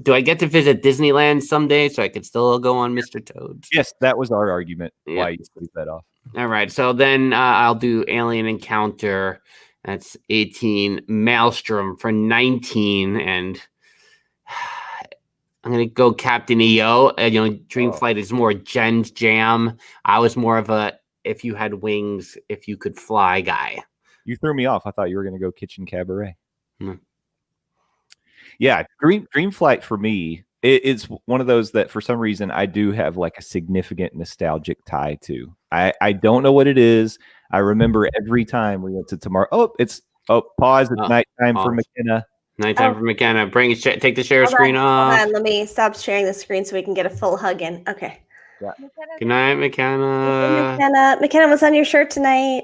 Speaker 2: do I get to visit Disneyland someday so I could still go on Mr. Toad's?
Speaker 3: Yes, that was our argument.
Speaker 2: Yeah.
Speaker 3: Why you leave that off?
Speaker 2: All right, so then I'll do Alien Encounter. That's 18. Maelstrom for 19, and I'm gonna go Captain EO. Dream Flight is more Jen's jam. I was more of a if you had wings, if you could fly guy.
Speaker 3: You threw me off. I thought you were going to go Kitchen Cabaret.
Speaker 2: Hmm.
Speaker 3: Yeah, Dream Flight for me, it's one of those that for some reason I do have like a significant nostalgic tie to. I don't know what it is. I remember every time we went to Tomorrow. Pause. It's nighttime for
Speaker 2: Pause.
Speaker 3: McKenna.
Speaker 2: Nighttime for McKenna. Take the share screen off.
Speaker 1: Hold on, let me stop sharing the screen so we can get a full hug in. Okay.
Speaker 2: Good night, McKenna.
Speaker 1: McKenna, what's on your shirt tonight?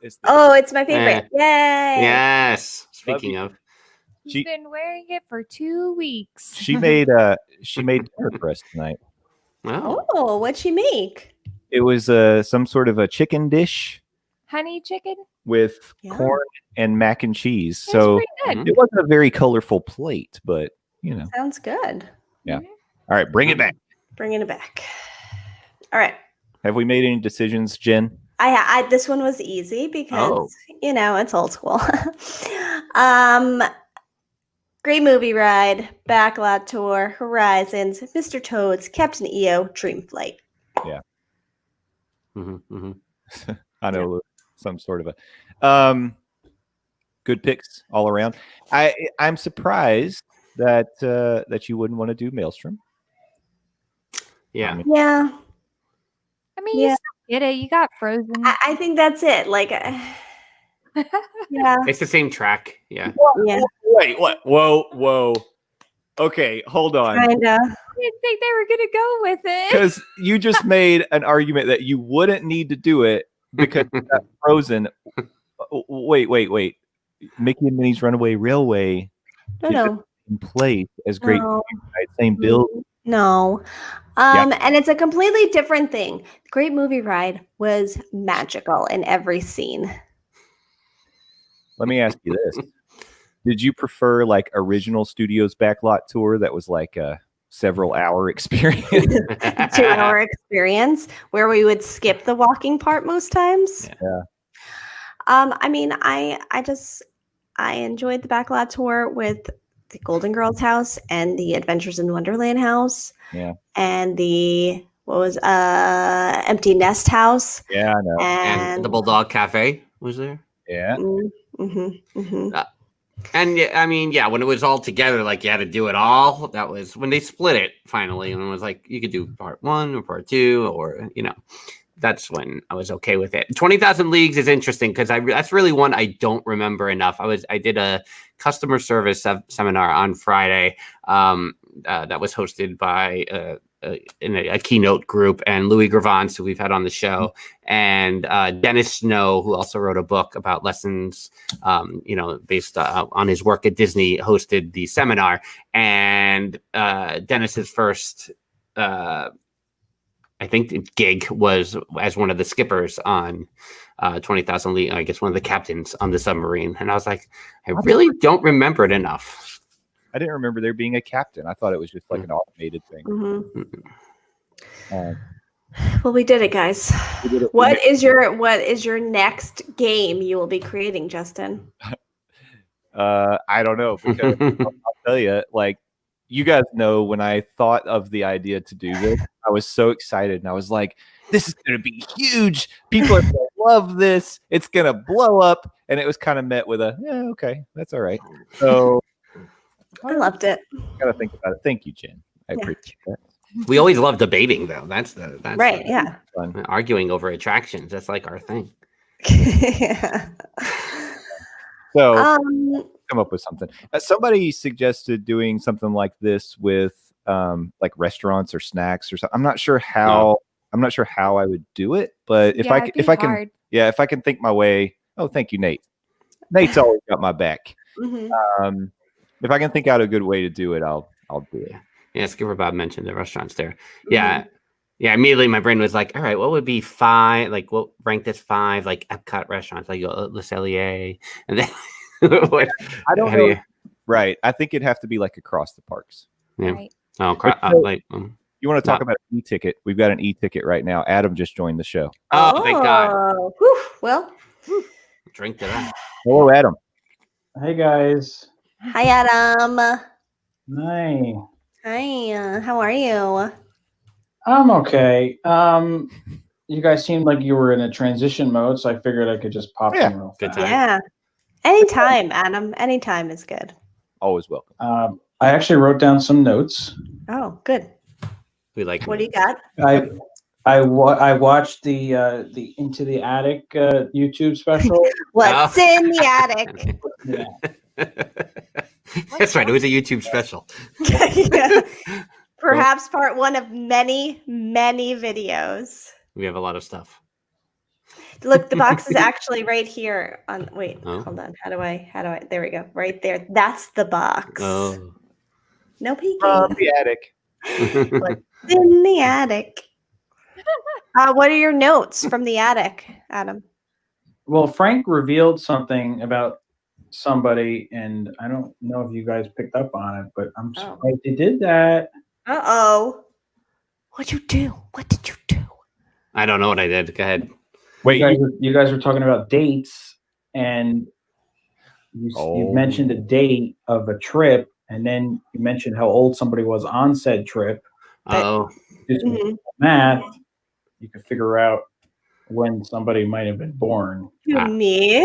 Speaker 3: It's
Speaker 1: Oh, it's my favorite. Yay!
Speaker 2: Yes. Speaking of,
Speaker 4: She's been wearing it for 2 weeks.
Speaker 3: She made dinner for us tonight.
Speaker 1: Oh, what'd she make?
Speaker 3: It was some sort of a chicken dish.
Speaker 4: Honey chicken?
Speaker 3: with
Speaker 1: Yeah.
Speaker 3: corn and mac and cheese.
Speaker 4: That's
Speaker 3: So
Speaker 4: pretty good.
Speaker 3: it wasn't a very colorful plate, but you know.
Speaker 1: Sounds good.
Speaker 3: Yeah. All right, bring it back.
Speaker 1: Bringing it back. All right.
Speaker 3: Have we made any decisions, Jen?
Speaker 1: I this one was easy because it's old school. Great movie ride, backlot tour, Horizons, Mr. Toad's, Captain EO, Dream Flight.
Speaker 3: Yeah.
Speaker 2: Mm-hmm.
Speaker 3: I know some sort of a good picks all around. I'm surprised that you wouldn't want to do Maelstrom.
Speaker 2: Yeah.
Speaker 1: Yeah.
Speaker 4: I mean, you still get it. You got Frozen.
Speaker 1: I think that's it. Like, yeah.
Speaker 2: It's the same track. Yeah.
Speaker 1: Yeah.
Speaker 3: Wait, what? Whoa. Okay, hold on.
Speaker 1: Kinda.
Speaker 4: I didn't think they were gonna go with it.
Speaker 3: Because you just made an argument that you wouldn't need to do it because you got Frozen. Wait. Mickey and Minnie's Runaway Railway
Speaker 1: No.
Speaker 3: in place as Great
Speaker 1: No.
Speaker 3: Movie Ride, same build.
Speaker 1: No.
Speaker 3: Yeah.
Speaker 1: And it's a completely different thing. Great Movie Ride was magical in every scene.
Speaker 3: Let me ask you this. Did you prefer like original studios backlot tour that was like a several hour experience?
Speaker 1: 2-hour experience where we would skip the walking part most times.
Speaker 3: Yeah.
Speaker 1: I mean, I enjoyed the backlot tour with the Golden Girls house and the Adventures in Wonderland house.
Speaker 3: Yeah.
Speaker 1: And the Empty Nest house.
Speaker 3: Yeah, I know.
Speaker 2: And the Bulldog Cafe was there.
Speaker 3: Yeah.
Speaker 2: And yeah, I mean, yeah, when it was all together, like you had to do it all. That was when they split it finally, and it was like you could do part 1 or part 2, or that's when I was okay with it. 20,000 Leagues is interesting because that's really one I don't remember enough. I did a customer service seminar on Friday that was hosted by in a keynote group, and Louis Gravance, who we've had on the show, and Dennis Snow, who also wrote a book about lessons, based on his work at Disney, hosted the seminar. And Dennis's first, I think, gig was as one of the skippers on 20,000 Leagues. I guess one of the captains on the submarine. And I was like, I really don't remember it enough.
Speaker 3: I didn't remember there being a captain. I thought it was just like an automated thing.
Speaker 1: Well, we did it, guys. What is your next game you will be creating, Justin?
Speaker 3: I don't know, because I'll tell you, like, you guys know when I thought of the idea to do this, I was so excited, and I was like, this is going to be huge. People are going to love this. It's going to blow up. And it was kind of met with a, yeah, okay, that's all right. So
Speaker 1: I loved it.
Speaker 3: Got to think about it. Thank you, Jen. I appreciate that.
Speaker 2: We always love debating, though. That's
Speaker 1: right. Yeah.
Speaker 3: Fun.
Speaker 2: Arguing over attractions. That's like our thing.
Speaker 1: Yeah.
Speaker 3: So come up with something. Somebody suggested doing something like this with like restaurants or snacks or something. I'm not sure how I would do it, but if I can think my way. Oh, thank you, Nate. Nate's always got my back. If I can think out a good way to do it, I'll do it.
Speaker 2: Yeah, Skipper Bob mentioned the restaurants there. Yeah. Yeah, immediately my brain was like, all right, what would be 5? Like, what ranked as 5, like Epcot restaurants, like Le Cellier? And then what,
Speaker 3: I don't know. Right. I think it'd have to be like across the parks.
Speaker 2: Yeah.
Speaker 4: Right.
Speaker 3: You want to talk about an e-ticket? We've got an e-ticket right now. Adam just joined the show.
Speaker 2: Oh, thank God.
Speaker 1: Whew, well,
Speaker 2: Drink to that.
Speaker 3: Hello, Adam.
Speaker 5: Hey, guys.
Speaker 1: Hi, Adam.
Speaker 5: Hi.
Speaker 1: Hi. How are you?
Speaker 5: I'm okay. You guys seemed like you were in a transition mode, so I figured I could just pop in real
Speaker 2: Good
Speaker 5: fast.
Speaker 2: time.
Speaker 1: Yeah. Anytime, Adam. Anytime is good.
Speaker 3: Always welcome.
Speaker 5: I actually wrote down some notes.
Speaker 1: Oh, good.
Speaker 2: We like.
Speaker 1: What do you got?
Speaker 5: I watched the Into the Attic YouTube special.
Speaker 1: What's in the attic?
Speaker 5: Yeah.
Speaker 2: That's right. It was a YouTube special.
Speaker 1: Yeah. Perhaps part 1 of many, many videos.
Speaker 2: We have a lot of stuff.
Speaker 1: Look, the box is actually right here. Wait,
Speaker 2: Oh.
Speaker 1: hold on. How do I? There we go. Right there. That's the box.
Speaker 2: Oh.
Speaker 1: No peeking.
Speaker 3: The attic.
Speaker 1: What's in the attic? What are your notes from the attic, Adam?
Speaker 5: Well, Frank revealed something about somebody, and I don't know if you guys picked up on it, but I'm surprised he did that.
Speaker 1: Uh-oh. What'd you do? What did you do?
Speaker 2: I don't know what I did. Go ahead.
Speaker 3: Wait,
Speaker 5: you guys were talking about dates, and you mentioned a date of a trip, and then you mentioned how old somebody was on said trip.
Speaker 2: Oh,
Speaker 5: Just with math, you could figure out when somebody might have been born.
Speaker 1: Me?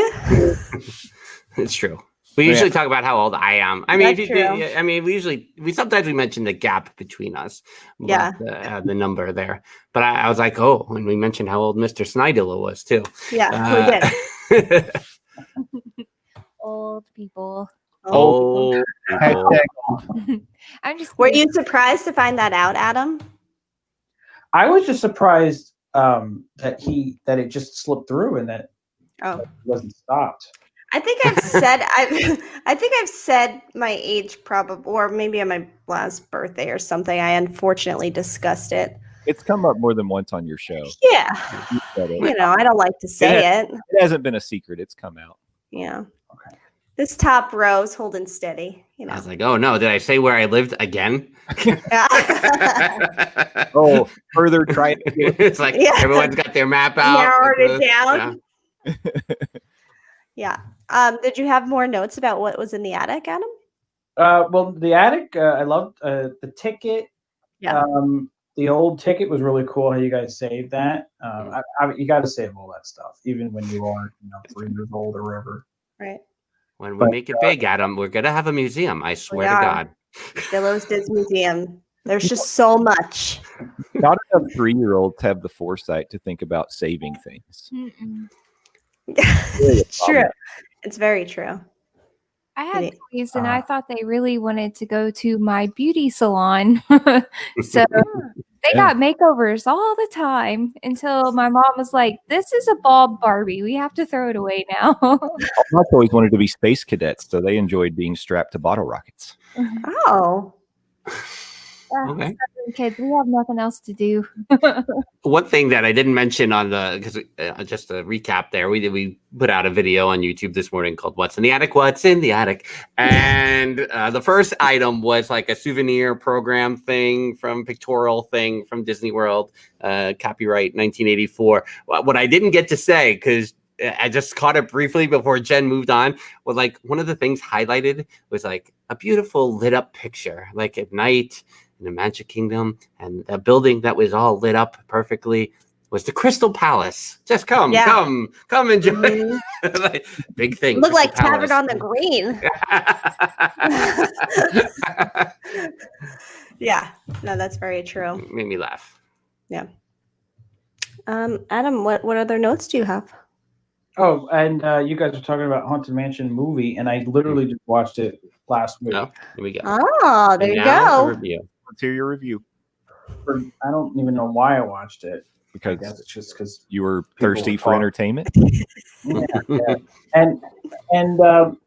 Speaker 2: it's true. We usually talk about how old I am. I mean, we sometimes we mention the gap between us.
Speaker 1: Yeah.
Speaker 2: The number there. But I was like, oh, when we mentioned how old Mr. Snidilla was too.
Speaker 1: Yeah, we did.
Speaker 4: Old people.
Speaker 2: Old people.
Speaker 4: I'm just.
Speaker 1: Were you surprised to find that out, Adam?
Speaker 5: I was just surprised that it just slipped through and that it wasn't stopped.
Speaker 1: I think I've said my age probably, or maybe on my last birthday or something. I unfortunately discussed it.
Speaker 3: It's come up more than once on your show.
Speaker 1: Yeah. I don't like to say it.
Speaker 3: It hasn't been a secret. It's come out.
Speaker 1: Yeah. Okay. This top row's holding steady.
Speaker 2: I was like, oh no, did I say where I lived again?
Speaker 3: Further trying to get
Speaker 2: it's like everyone's got their map out.
Speaker 1: Narrowed it down. Yeah. Did you have more notes about what was in the attic, Adam?
Speaker 5: Well, the attic, I loved the ticket.
Speaker 1: Yeah.
Speaker 5: The old ticket was really cool. How you guys saved that? You got to save all that stuff, even when you are 3 years old or whatever.
Speaker 1: Right.
Speaker 2: When we make it big, Adam, we're gonna have a museum. I swear to God.
Speaker 1: Billows Diz Museum. There's just so much.
Speaker 3: Not enough 3-year-olds have the foresight to think about saving things.
Speaker 1: It's true. It's very true.
Speaker 4: I had toys, and I thought they really wanted to go to my beauty salon. So they got makeovers all the time until my mom was like, "This is a bald Barbie. We have to throw it away now."
Speaker 3: My toys wanted to be space cadets, so they enjoyed being strapped to bottle rockets.
Speaker 1: Oh.
Speaker 2: Okay.
Speaker 4: Kids, we have nothing else to do.
Speaker 2: One thing that I didn't mention on because just to recap there, we put out a video on YouTube this morning called "What's in the Attic? What's in the Attic?" And the first item was like a souvenir program thing from pictorial thing from Disney World, copyright 1984. What I didn't get to say because I just caught it briefly before Jen moved on. Was like one of the things highlighted was like a beautiful lit up picture, like at night. In the Magic Kingdom, and a building that was all lit up perfectly was the Crystal Palace. Just come enjoy. Like, big thing.
Speaker 1: Look like Tavern on the Green. Yeah, no, that's very true.
Speaker 2: Made me laugh.
Speaker 1: Yeah. Adam, what other notes do you have?
Speaker 5: Oh, and you guys were talking about Haunted Mansion movie, and I literally just watched it last week.
Speaker 2: Oh, here we go.
Speaker 1: Oh, there you go.
Speaker 3: Let's hear your review.
Speaker 5: I don't even know why I watched it.
Speaker 3: Because
Speaker 5: I guess it's just because
Speaker 3: you were thirsty for entertainment.
Speaker 5: Yeah. And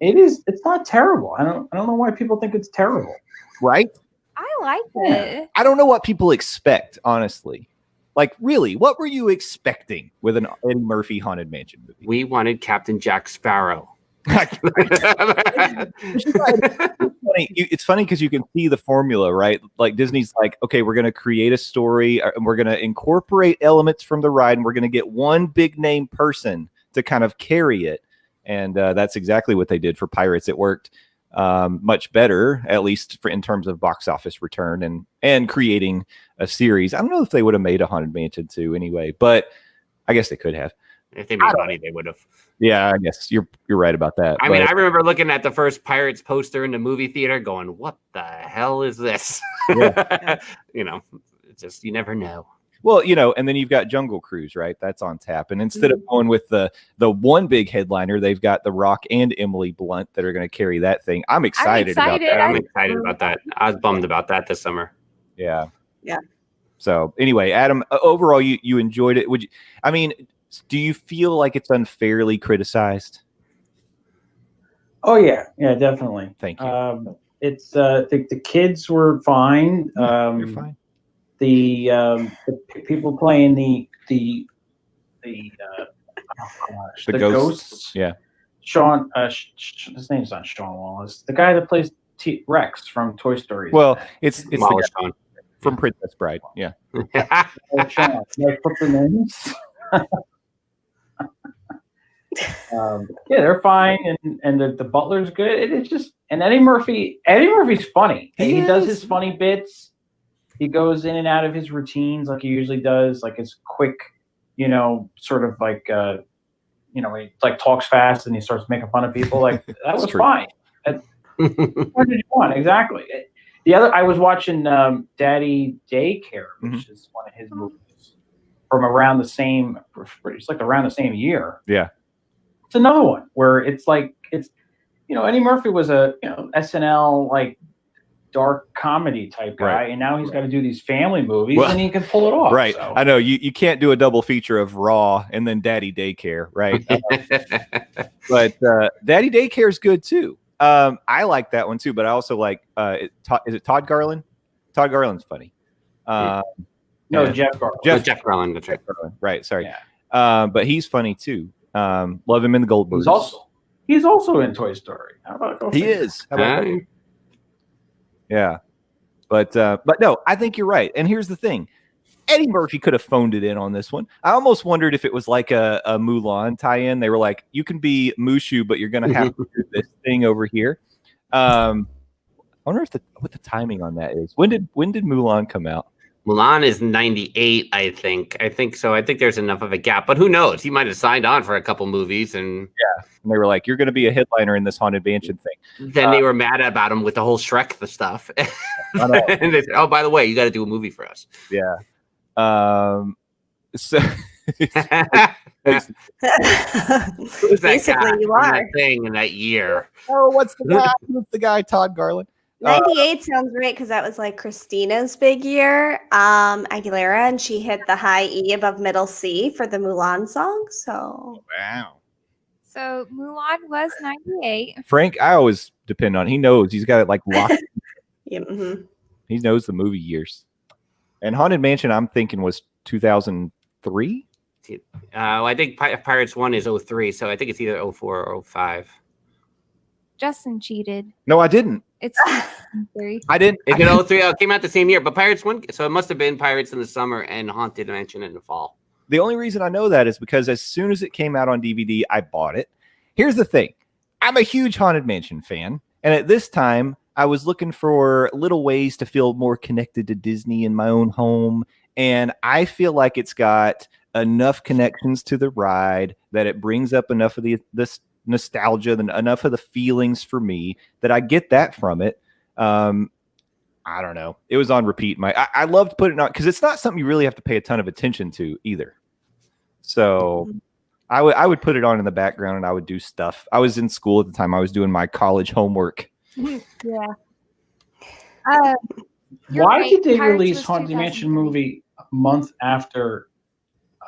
Speaker 5: it's not terrible. I don't know why people think it's terrible.
Speaker 3: Right?
Speaker 4: I liked it.
Speaker 3: I don't know what people expect, honestly. Like, really, what were you expecting with an Eddie Murphy Haunted Mansion movie?
Speaker 2: We wanted Captain Jack Sparrow.
Speaker 3: It's funny because you can see the formula, right? Like Disney's like, okay, we're going to create a story and we're going to incorporate elements from the ride and we're going to get one big name person to kind of carry it. And that's exactly what they did for Pirates. It worked much better, at least in terms of box office return and creating a series. I don't know if they would have made a Haunted Mansion 2 anyway, but I guess they could have.
Speaker 2: If they made money, they would have.
Speaker 3: Yeah, I guess you're right about that.
Speaker 2: I mean, I remember looking at the first Pirates poster in the movie theater going, what the hell is this? Yeah. It's just, you never know.
Speaker 3: Well, and then you've got Jungle Cruise, right? That's on tap. And instead of going with the one big headliner, they've got The Rock and Emily Blunt that are going to carry that thing. I'm excited about that.
Speaker 2: I'm excited about that. I was bummed about that this summer.
Speaker 3: Yeah.
Speaker 1: Yeah.
Speaker 3: So anyway, Adam, overall, you enjoyed it. Do you feel like it's unfairly criticized?
Speaker 5: Oh yeah, definitely.
Speaker 3: Thank you.
Speaker 5: It's the kids were fine.
Speaker 3: You're fine.
Speaker 5: The people playing the gosh,
Speaker 3: The
Speaker 5: the
Speaker 3: ghosts.
Speaker 5: ghosts.
Speaker 3: Yeah.
Speaker 5: Sean, his name's not Sean Wallace. The guy that plays Rex from Toy Story.
Speaker 3: Well, it's the
Speaker 2: Wallace
Speaker 3: guy
Speaker 2: Shawn.
Speaker 3: from Princess Bride. Yeah.
Speaker 5: Oh, Sean. Like, what's the names? Yeah, they're fine, and the butler's good. It's just, and Eddie Murphy's funny. He does his funny bits. He goes in and out of his routines like he usually does, like his quick, sort of like, he like talks fast and he starts making fun of people. Like that was fine. What did you want? Exactly. The other, I was watching Daddy Daycare, which is one of his movies from around the same. It's like around the same year.
Speaker 3: Yeah.
Speaker 5: It's another one where it's like Eddie Murphy was a SNL like dark comedy type guy,
Speaker 3: Right.
Speaker 5: and now he's got to do these family movies, and he can pull it off.
Speaker 3: Right.
Speaker 5: So.
Speaker 3: I know you can't do a double feature of Raw and then Daddy Daycare, right? But Daddy Daycare is good too. I like that one too, but I also like is it Todd Garland? Todd Garland's funny.
Speaker 5: No, Jeff Garland.
Speaker 2: Jeff Garland. That's right.
Speaker 3: Right. Sorry.
Speaker 5: Yeah.
Speaker 3: But he's funny too. Love him in the Goldbergs.
Speaker 5: He's also in Toy Story. How about
Speaker 3: he is? How about that? Yeah. But no, I think you're right. And here's the thing. Eddie Murphy could have phoned it in on this one. I almost wondered if it was like a Mulan tie-in. They were like, you can be Mushu, but you're going to have to do this thing over here. I wonder what the timing on that is. When did Mulan come out?
Speaker 2: Mulan is 98, I think. I think so. I think there's enough of a gap, but who knows? He might have signed on for a couple movies, and
Speaker 3: they were like, "You're going to be a headliner in this Haunted Mansion thing."
Speaker 2: Then they were mad about him with the whole Shrek stuff, and they said, "Oh, by the way, you got to do a movie for us."
Speaker 3: Yeah. So
Speaker 1: basically, you are
Speaker 2: that thing in that year.
Speaker 3: Oh, what's the guy? Who's the guy? Todd Garland.
Speaker 1: 98 sounds right because that was like Christina's big year, Aguilera, and she hit the high E above middle C for the Mulan song. So
Speaker 3: wow.
Speaker 4: So Mulan was 98.
Speaker 3: Frank, I always depend on. He knows. He's got it like locked.
Speaker 1: yeah,
Speaker 3: He knows the movie years. And Haunted Mansion, I'm thinking was 2003.
Speaker 2: I think Pirates 1 is 03, so I think it's either 04 or 05.
Speaker 4: Justin cheated.
Speaker 3: No, I didn't.
Speaker 4: It's 2003.
Speaker 3: I didn't.
Speaker 2: It's in 03. It came out the same year, but Pirates 1, so it must have been Pirates in the summer and Haunted Mansion in the fall.
Speaker 3: The only reason I know that is because as soon as it came out on DVD, I bought it. Here's the thing. I'm a huge Haunted Mansion fan. And at this time, I was looking for little ways to feel more connected to Disney in my own home. And I feel like it's got enough connections to the ride that it brings up enough of this nostalgia and enough of the feelings for me that I get that from it. I don't know. It was on repeat. I loved putting it on because it's not something you really have to pay a ton of attention to either. So I would put it on in the background and I would do stuff. I was in school at the time. I was doing my college homework.
Speaker 4: Yeah.
Speaker 5: Why did they release Haunted Mansion movie a month after?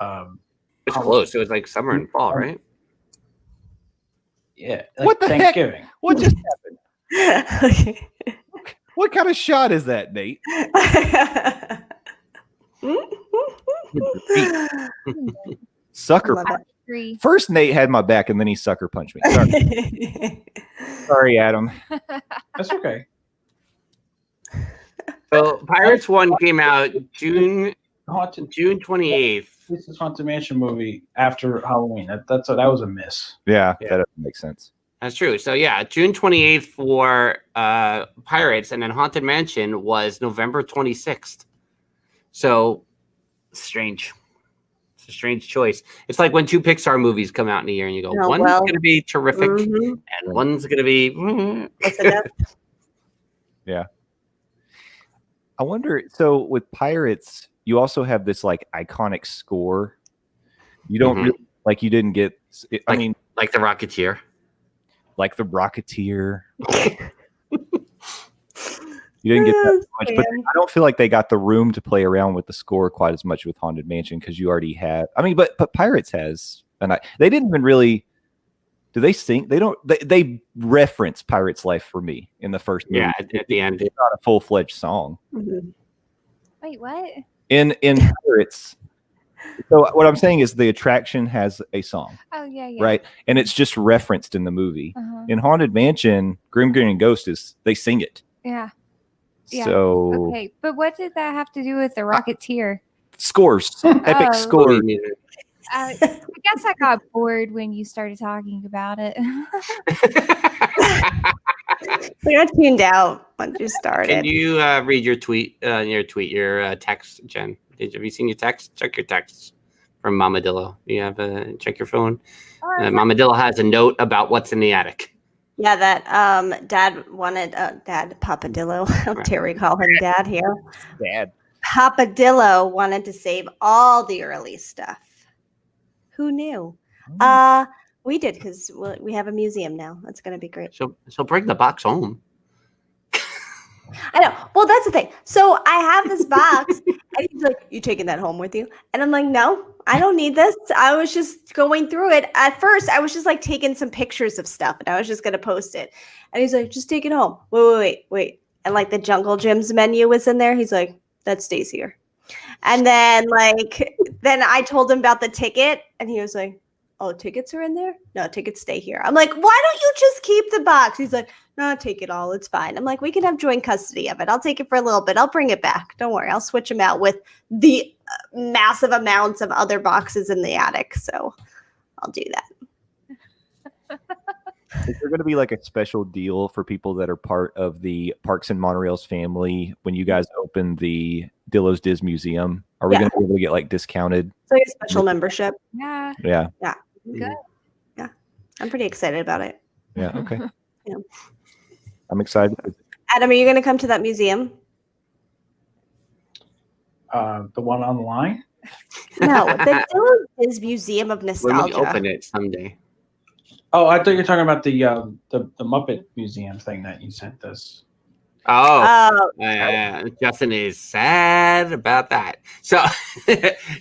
Speaker 2: It's close. It was like summer and fall, right?
Speaker 5: Yeah.
Speaker 3: What the
Speaker 5: Thanksgiving.
Speaker 3: Heck? What just happened? What kind of shot is that, Nate? Sucker punch. First, Nate had my back, and then he sucker punched me. Sorry, Sorry Adam.
Speaker 5: That's okay.
Speaker 2: So Pirates 1 came out June 28th.
Speaker 5: This is Haunted Mansion movie after Halloween. That was a miss.
Speaker 3: Yeah, that doesn't make sense.
Speaker 2: That's true. So yeah, June 28th for Pirates, and then Haunted Mansion was November 26th. So strange. It's a strange choice. It's like when two Pixar movies come out in a year, and you go, one's going to be terrific, and one's going to be.
Speaker 3: Yeah. I wonder. So with Pirates, you also have this like iconic score. You don't really like. You didn't get. I mean,
Speaker 2: like the Rocketeer.
Speaker 3: Like the Rocketeer. You didn't get that much, but I don't feel like they got the room to play around with the score quite as much with Haunted Mansion because you already had. I mean, but Pirates has, and they didn't even really. Do they sing? They don't. They reference Pirates' Life for me in the first movie.
Speaker 2: Yeah, at the end,
Speaker 3: it's not a full-fledged song.
Speaker 4: Wait, what?
Speaker 3: In Pirates, So what I'm saying is the attraction has a song,
Speaker 4: Oh yeah, yeah.
Speaker 3: right? And it's just referenced in the movie.
Speaker 4: Uh-huh.
Speaker 3: In Haunted Mansion, Grim Grinning Ghost they sing it.
Speaker 4: Yeah. Yeah.
Speaker 3: So
Speaker 4: Okay, but what did that have to do with the Rocketeer?
Speaker 3: scores, epic
Speaker 4: Oh.
Speaker 3: scores.
Speaker 4: I guess I got bored when you started talking about it.
Speaker 1: We got tuned out once you started.
Speaker 2: Can you read your text, Jen? Have you seen your text? Check your texts from Mamadillo. You have check your phone. Mamadillo has a note about what's in the attic.
Speaker 1: Yeah, that Dad wanted Dad Papadillo. How dare we call him Dad here?
Speaker 3: Dad.
Speaker 1: Papadillo wanted to save all the early stuff. Who knew? We did because we have a museum now. That's going to be great.
Speaker 2: So bring the box home.
Speaker 1: I know. Well, that's the thing. So I have this box, and he's like, "You taking that home with you?" And I'm like, "No, I don't need this. I was just going through it. At first, I was just like taking some pictures of stuff, and I was just gonna post it." And he's like, "Just take it home." Wait. And like the Jungle Gyms menu was in there. He's like, "That stays here." And then then I told him about the ticket, and he was like, "Oh, tickets are in there? No, tickets stay here." I'm like, "Why don't you just keep the box?" He's like, "No, take it all. It's fine." I'm like, "We can have joint custody of it. I'll take it for a little bit. I'll bring it back. Don't worry. I'll switch them out with the massive amounts of other boxes in the attic." So I'll do that.
Speaker 3: Is there going to be like a special deal for people that are part of the Parks and Monorails family when you guys open the Dillo's Diz Museum? Are we going to be able to get like discounted?
Speaker 1: So your special membership.
Speaker 4: Yeah.
Speaker 3: Yeah.
Speaker 4: Good.
Speaker 1: Yeah. I'm pretty excited about it.
Speaker 3: Yeah. Okay.
Speaker 1: Yeah.
Speaker 3: I'm excited.
Speaker 1: Adam, are you going to come to that museum?
Speaker 5: The one online?
Speaker 1: No, the Dillo's Diz Museum of
Speaker 2: When
Speaker 1: Nostalgia.
Speaker 2: we open it someday.
Speaker 5: Oh, I thought you were talking about the Muppet Museum thing that you sent us.
Speaker 2: Oh, Justin is sad about that. So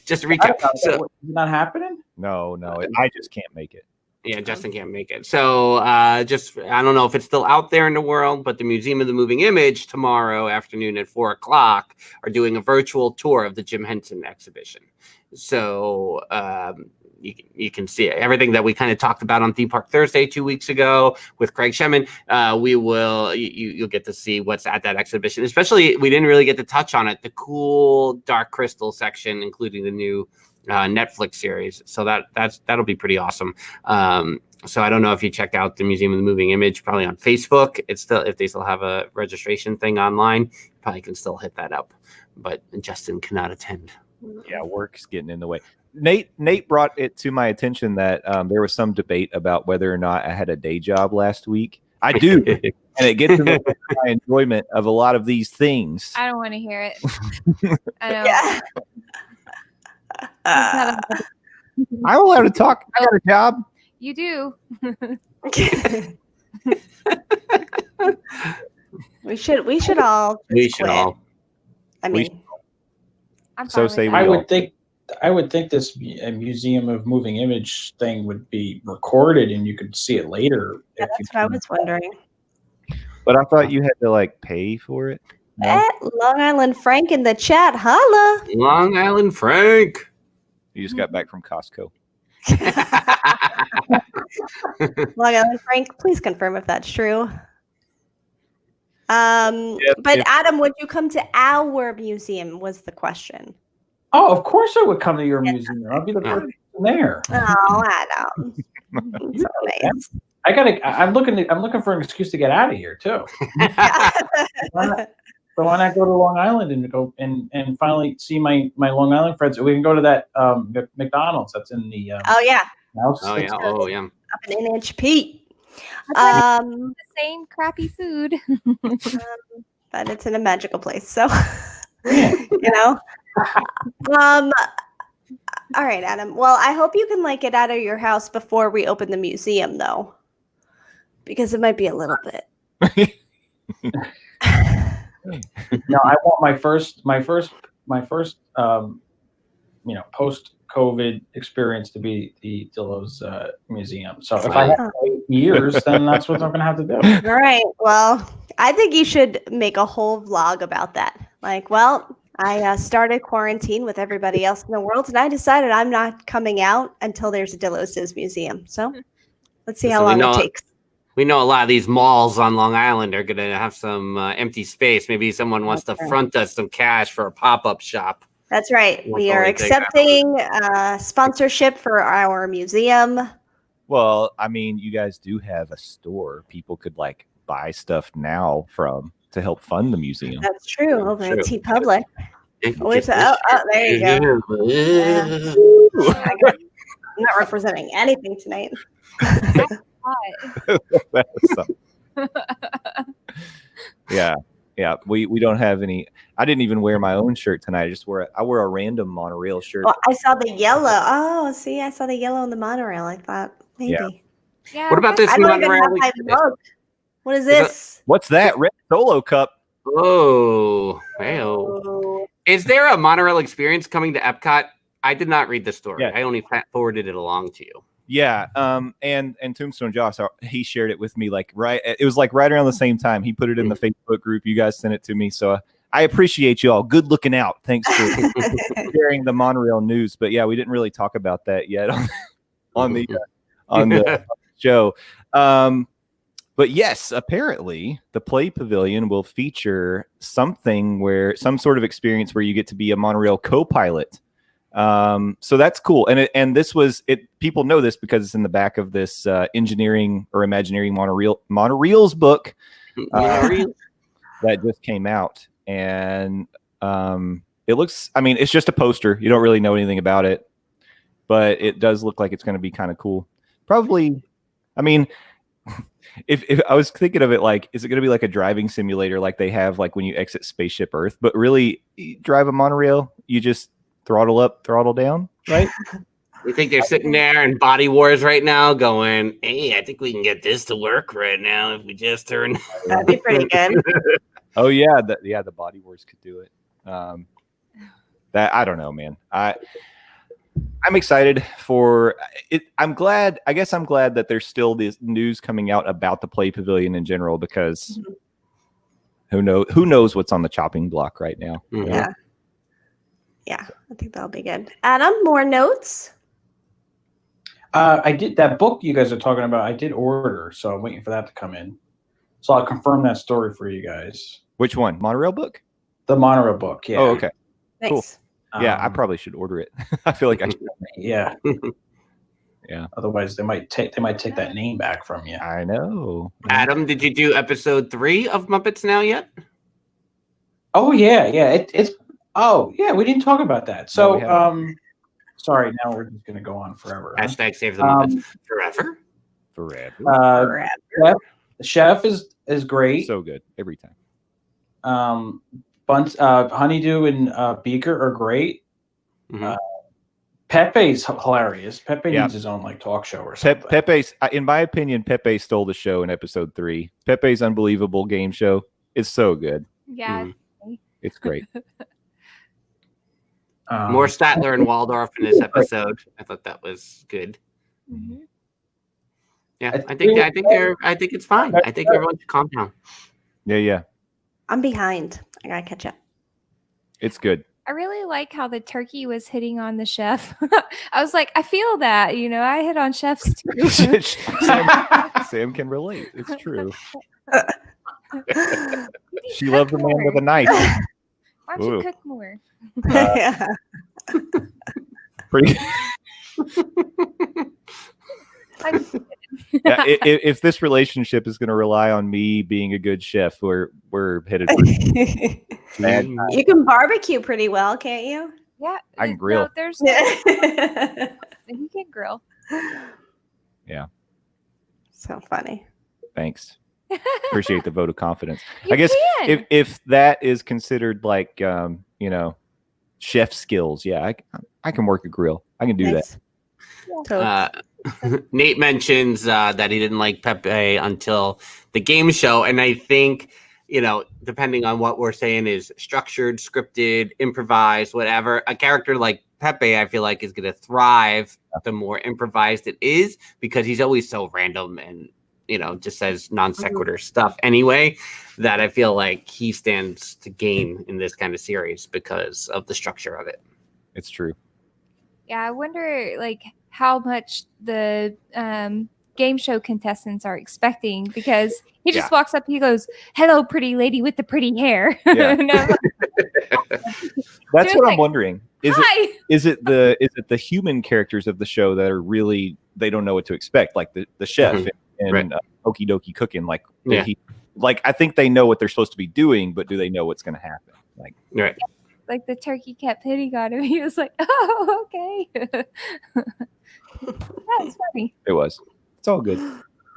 Speaker 2: just to recap. So,
Speaker 5: Is it not happening?
Speaker 3: No, I just can't make it.
Speaker 2: yeah, Justin can't make it. So I don't know if it's still out there in the world, but the Museum of the Moving Image tomorrow afternoon at 4:00 are doing a virtual tour of the Jim Henson exhibition. So you can see it. Everything that we kind of talked about on Theme Park Thursday 2 weeks ago with Craig Shemin. You'll get to see what's at that exhibition. Especially, we didn't really get to touch on it. The cool Dark Crystal section, including the new Netflix series. So that'll be pretty awesome. So I don't know if you checked out the Museum of the Moving Image, probably on Facebook. If they still have a registration thing online, you probably can still hit that up. But Justin cannot attend.
Speaker 3: Yeah, work's getting in the way. Nate brought it to my attention that there was some debate about whether or not I had a day job last week. I do, and it gets in the way of my enjoyment of a lot of these things.
Speaker 4: I don't want to hear it. I don't.
Speaker 1: Yeah.
Speaker 3: I'm allowed to talk. I got a job.
Speaker 4: You do.
Speaker 1: We should all.
Speaker 2: We should all.
Speaker 1: I mean,
Speaker 4: I'm
Speaker 3: So
Speaker 4: fine
Speaker 3: say
Speaker 4: with
Speaker 3: we
Speaker 4: that.
Speaker 3: all.
Speaker 5: I would think this Museum of Moving Image thing would be recorded and you could see it later.
Speaker 1: yeah, that's what I was wondering.
Speaker 3: But I thought you had to like pay for it. No?
Speaker 1: Long Island Frank in the chat, holla.
Speaker 2: Long Island Frank.
Speaker 3: You just got back from Costco.
Speaker 1: Long Island Frank, please confirm if that's true. But Adam, would you come to our museum? Was the question.
Speaker 5: Oh, of course I would come to your museum. I'll be the first person there.
Speaker 1: Oh, Adam, so nice.
Speaker 5: I'm looking for an excuse to get out of here too. So why not go to Long Island and go and finally see my Long Island friends? We can go to that McDonald's that's in the
Speaker 1: Oh yeah,
Speaker 5: house.
Speaker 2: Oh yeah.
Speaker 1: up in NHP.
Speaker 4: The same crappy food.
Speaker 1: But it's in a magical place, so you know. All right, Adam. Well, I hope you can get out of your house before we open the museum, though, because it might be a little bit.
Speaker 5: No, I want my first post-COVID experience to be the Dillo's museum. So if I have to wait years, then that's what I'm going to have to do.
Speaker 1: All right. Well, I think you should make a whole vlog about that. I started quarantine with everybody else in the world, and I decided I'm not coming out until there's a Delos's museum. So let's see how
Speaker 2: So
Speaker 1: long it takes.
Speaker 2: we know a lot of these malls on Long Island are going to have some empty space. Maybe someone wants to front us some cash for a pop-up shop.
Speaker 1: That's right.
Speaker 2: We'll
Speaker 1: We are
Speaker 2: totally take that.
Speaker 1: accepting sponsorship for our museum.
Speaker 3: Well, I mean, you guys do have a store. People could like buy stuff now from to help fund the museum.
Speaker 1: That's true. Over at
Speaker 2: True.
Speaker 1: T Public.
Speaker 2: Get
Speaker 1: Oh, there you go.
Speaker 2: this-
Speaker 1: I'm not representing anything tonight.
Speaker 3: That's something. Yeah. We don't have any. I didn't even wear my own shirt tonight. I wore a random monorail shirt.
Speaker 1: Well, I saw the yellow. Oh, see, I saw the yellow on the monorail. I thought maybe.
Speaker 4: Yeah.
Speaker 2: What about this
Speaker 1: I don't even
Speaker 2: monorail?
Speaker 1: have my mug. What is this?
Speaker 3: What's that? Red Solo Cup.
Speaker 2: Oh, well.
Speaker 1: Oh.
Speaker 2: Is there a monorail experience coming to Epcot? I did not read the story.
Speaker 3: Yeah.
Speaker 2: I only forwarded it along to you.
Speaker 3: Yeah. And Tombstone Josh, he shared it with me it was like right around the same time. He put it in the Facebook group. You guys sent it to me. So I appreciate you all. Good looking out. Thanks for sharing the monorail news. But yeah, we didn't really talk about that yet on the show. But yes, apparently the Play Pavilion will feature some sort of experience where you get to be a monorail co-pilot. So that's cool. And this was it. People know this because it's in the back of this engineering or imagineering monorails book that just came out. And it looks, I mean, it's just a poster. You don't really know anything about it, but it does look like it's going to be kind of cool. Probably, I mean, if I was thinking of it like, is it going to be like a driving simulator like they have like when you exit Spaceship Earth? But really, you drive a monorail, you just throttle up, throttle down, right?
Speaker 2: You think they're sitting there in Body Wars right now going, hey, I think we can get this to work right now if we just turn.
Speaker 1: That'd be pretty good.
Speaker 3: Oh, yeah. The Body Wars could do it. That I don't know, man. I'm excited for it. I guess I'm glad that there's still this news coming out about the Play Pavilion in general, because who knows what's on the chopping block right now.
Speaker 2: Mhm.
Speaker 1: Yeah, I think that'll be good. Adam, more notes?
Speaker 5: I did that book you guys are talking about. I did order, so I'm waiting for that to come in. So I'll confirm that story for you guys.
Speaker 3: Which one? Monorail book?
Speaker 5: The monorail book. Yeah.
Speaker 3: Oh, okay.
Speaker 1: Nice.
Speaker 3: Cool. Yeah, I probably should order it. I feel like I should.
Speaker 5: Yeah.
Speaker 3: Yeah.
Speaker 5: Otherwise, they might take that name back from you.
Speaker 3: I know.
Speaker 2: Adam, did you do episode 3 of Muppets Now yet?
Speaker 5: Oh yeah. It's. Oh yeah, we didn't talk about that. So sorry. Now we're just gonna go on forever. Huh?
Speaker 2: Hashtag save the Muppets forever.
Speaker 3: Forever.
Speaker 5: The chef is great.
Speaker 3: So good every time.
Speaker 5: Honeydew and Beaker are great.
Speaker 2: Mm-hmm.
Speaker 5: Pepe's hilarious. Pepe
Speaker 3: Yeah.
Speaker 5: needs his own like talk show or something.
Speaker 3: Pepe's, in my opinion, Pepe stole the show in episode 3. Pepe's unbelievable game show is so good.
Speaker 4: Yeah.
Speaker 3: It's great.
Speaker 2: More Statler and Waldorf in this episode. I thought that was good.
Speaker 4: Mhm.
Speaker 2: Yeah, I think it's fine. I think everyone should calm down.
Speaker 3: Yeah.
Speaker 1: I'm behind. I gotta catch up.
Speaker 3: It's good.
Speaker 4: I really like how the turkey was hitting on the chef. I was like, I feel that, I hit on chefs too.
Speaker 3: Sam can relate. It's true. She loves a man with a knife.
Speaker 4: Why don't you
Speaker 3: Ooh.
Speaker 4: cook more?
Speaker 1: Yeah.
Speaker 3: Pretty.
Speaker 4: I'm
Speaker 3: Yeah, if this relationship is going to rely on me being a good chef, we're headed for bad.
Speaker 1: You can barbecue pretty well, can't you?
Speaker 4: Yeah.
Speaker 3: I can grill.
Speaker 4: No, there's
Speaker 1: Yeah.
Speaker 4: you can grill.
Speaker 3: Yeah.
Speaker 1: So funny.
Speaker 3: Thanks. Appreciate the vote of confidence.
Speaker 4: You
Speaker 3: I guess
Speaker 4: can.
Speaker 3: if that is considered like chef skills, yeah, I can work a grill. I can do
Speaker 1: Nice. Totally.
Speaker 2: Nate mentions that he didn't like Pepe until the game show, and I think depending on what we're saying is structured, scripted, improvised, whatever. A character like Pepe, I feel like, is going to thrive the more improvised it is, because he's always so random and just says non sequitur stuff anyway, that I feel like he stands to gain in this kind of series because of the structure of it.
Speaker 3: It's true.
Speaker 4: Yeah, I wonder like how much the game show contestants are expecting, because he just walks up, he goes, "Hello, pretty lady with the pretty hair."
Speaker 3: Yeah. That's what I'm
Speaker 4: like,
Speaker 3: wondering.
Speaker 4: Hi.
Speaker 3: Is it the human characters of the show that are really, they don't know what to expect, like the chef and Okie Dokie Cooking, like I think they know what they're supposed to be doing, but do they know what's going to happen? Like
Speaker 4: like the turkey kept hitting on him. He was like, "Oh, okay." That was funny.
Speaker 3: It was. It's all good.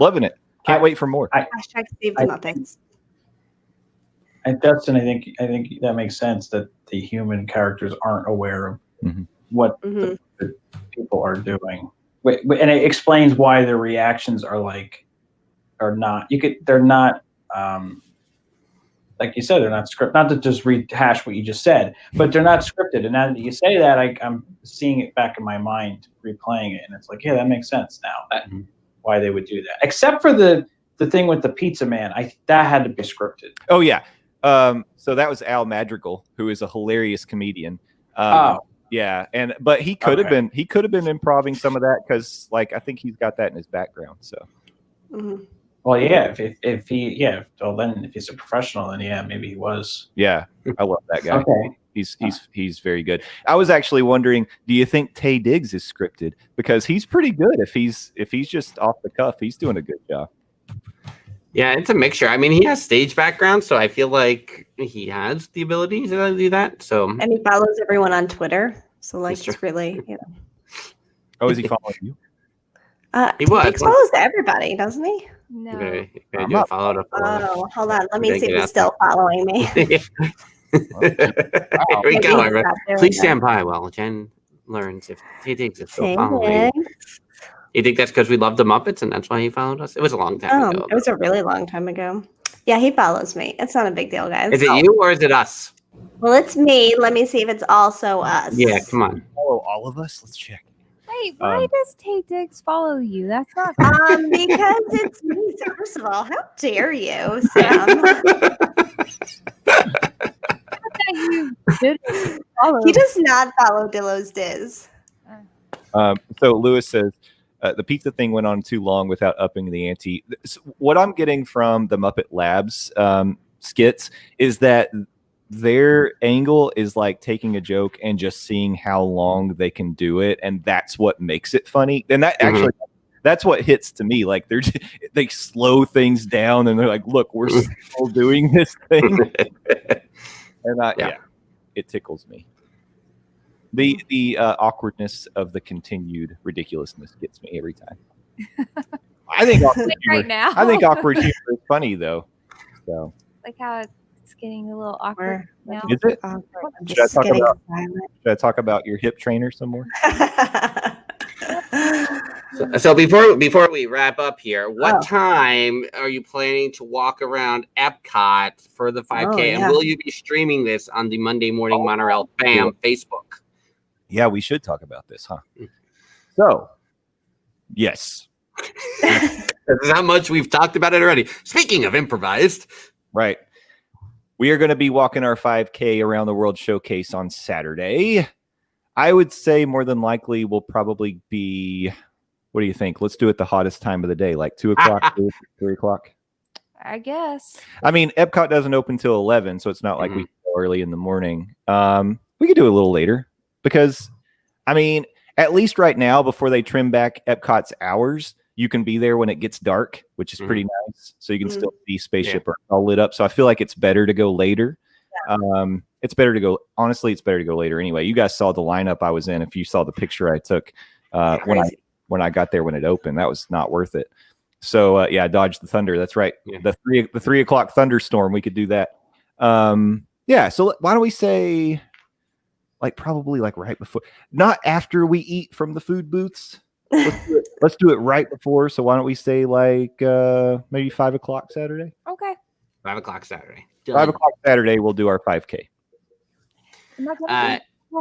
Speaker 3: Loving it. Can't wait for more.
Speaker 1: Hashtag save the Muppets.
Speaker 5: And Dustin, I think that makes sense that the human characters aren't aware of what the people are doing. And it explains why their reactions are not. They're not. Like you said, they're not scripted. Not to just rehash what you just said, but they're not scripted. And now that you say that, I'm seeing it back in my mind, replaying it, and it's like, yeah, that makes sense now. Why they would do that, except for the thing with the pizza man, that had to be scripted.
Speaker 3: Oh yeah. So that was Al Madrigal, who is a hilarious comedian. Yeah, but he could have been improving some of that, because like I think he's got that in his background. So.
Speaker 5: Well, yeah. If he's a professional, then maybe he was.
Speaker 3: Yeah, I love that guy.
Speaker 5: Okay.
Speaker 3: He's very good. I was actually wondering, do you think Taye Diggs is scripted? Because he's pretty good. If he's just off the cuff, he's doing a good job.
Speaker 2: Yeah, it's a mixture. I mean, he has stage background, so I feel like he has the ability to do that. So,
Speaker 1: and he follows everyone on Twitter. So like, it's really,
Speaker 3: Oh, is he following you?
Speaker 2: He was.
Speaker 1: He follows everybody, doesn't he?
Speaker 4: No.
Speaker 2: Okay,
Speaker 3: I'm not
Speaker 2: followed up.
Speaker 1: Oh, hold on. Let me see if he's still following me.
Speaker 2: Here we go. Everyone. Please stand by while Jen learns if Taye Diggs is still following. You think that's because we love the Muppets and that's why he followed us? It was a long time ago.
Speaker 1: It was a really long time ago. Yeah, he follows me. It's not a big deal, guys.
Speaker 2: Is it you or is it us?
Speaker 1: Well, it's me. Let me see if it's also us.
Speaker 2: Yeah, come on.
Speaker 3: Follow all of us? Let's check.
Speaker 4: Wait, why does Taye Diggs follow you? That's not
Speaker 1: because it's me. So first of all, how dare you, Sam? He does not follow Dillo's Diz.
Speaker 3: So Lewis says, the pizza thing went on too long without upping the ante. What I'm getting from the Muppet Labs skits is that their angle is like taking a joke and just seeing how long they can do it, and that's what makes it funny. And that actually, that's what hits to me. Like they slow things down, and they're like, "Look, we're still doing this thing," and it tickles me. The awkwardness of the continued ridiculousness gets me every time. I think awkward humor,
Speaker 4: now.
Speaker 3: I think awkward humor is funny though. So
Speaker 4: like how it's getting a little awkward now.
Speaker 3: Is it? Should I talk about your hip trainer some more?
Speaker 2: So before we wrap up here, what time are you planning to walk around Epcot for the 5K? And will you be streaming this on the Monday Morning Monorail Fam Facebook?
Speaker 3: Yeah, we should talk about this, huh? So, yes.
Speaker 2: There's how much we've talked about it already. Speaking of improvised.
Speaker 3: Right. We are going to be walking our 5K around the World Showcase on Saturday. I would say more than likely we'll probably be, what do you think? Let's do it the hottest time of the day, like 2 o'clock, 3 o'clock.
Speaker 4: I guess.
Speaker 3: I mean, Epcot doesn't open till 11, so it's not like we go early in the morning. We could do it a little later. Because, I mean, at least right now, before they trim back Epcot's hours, you can be there when it gets dark, which is pretty nice. So you can still see Spaceship Earth all lit up. So I feel like it's better to go later. It's better to go. Honestly, it's better to go later anyway. You guys saw the lineup I was in. If you saw the picture I took when I got there when it opened, that was not worth it. So I dodged the thunder. That's right. Yeah. The 3 o'clock thunderstorm. We could do that. So why don't we say? Probably right before, not after we eat from the food booths. Let's do it right before. So why don't we say maybe 5 o'clock Saturday?
Speaker 4: Okay.
Speaker 2: 5 o'clock Saturday.
Speaker 3: 5 o'clock Saturday, we'll do our 5K.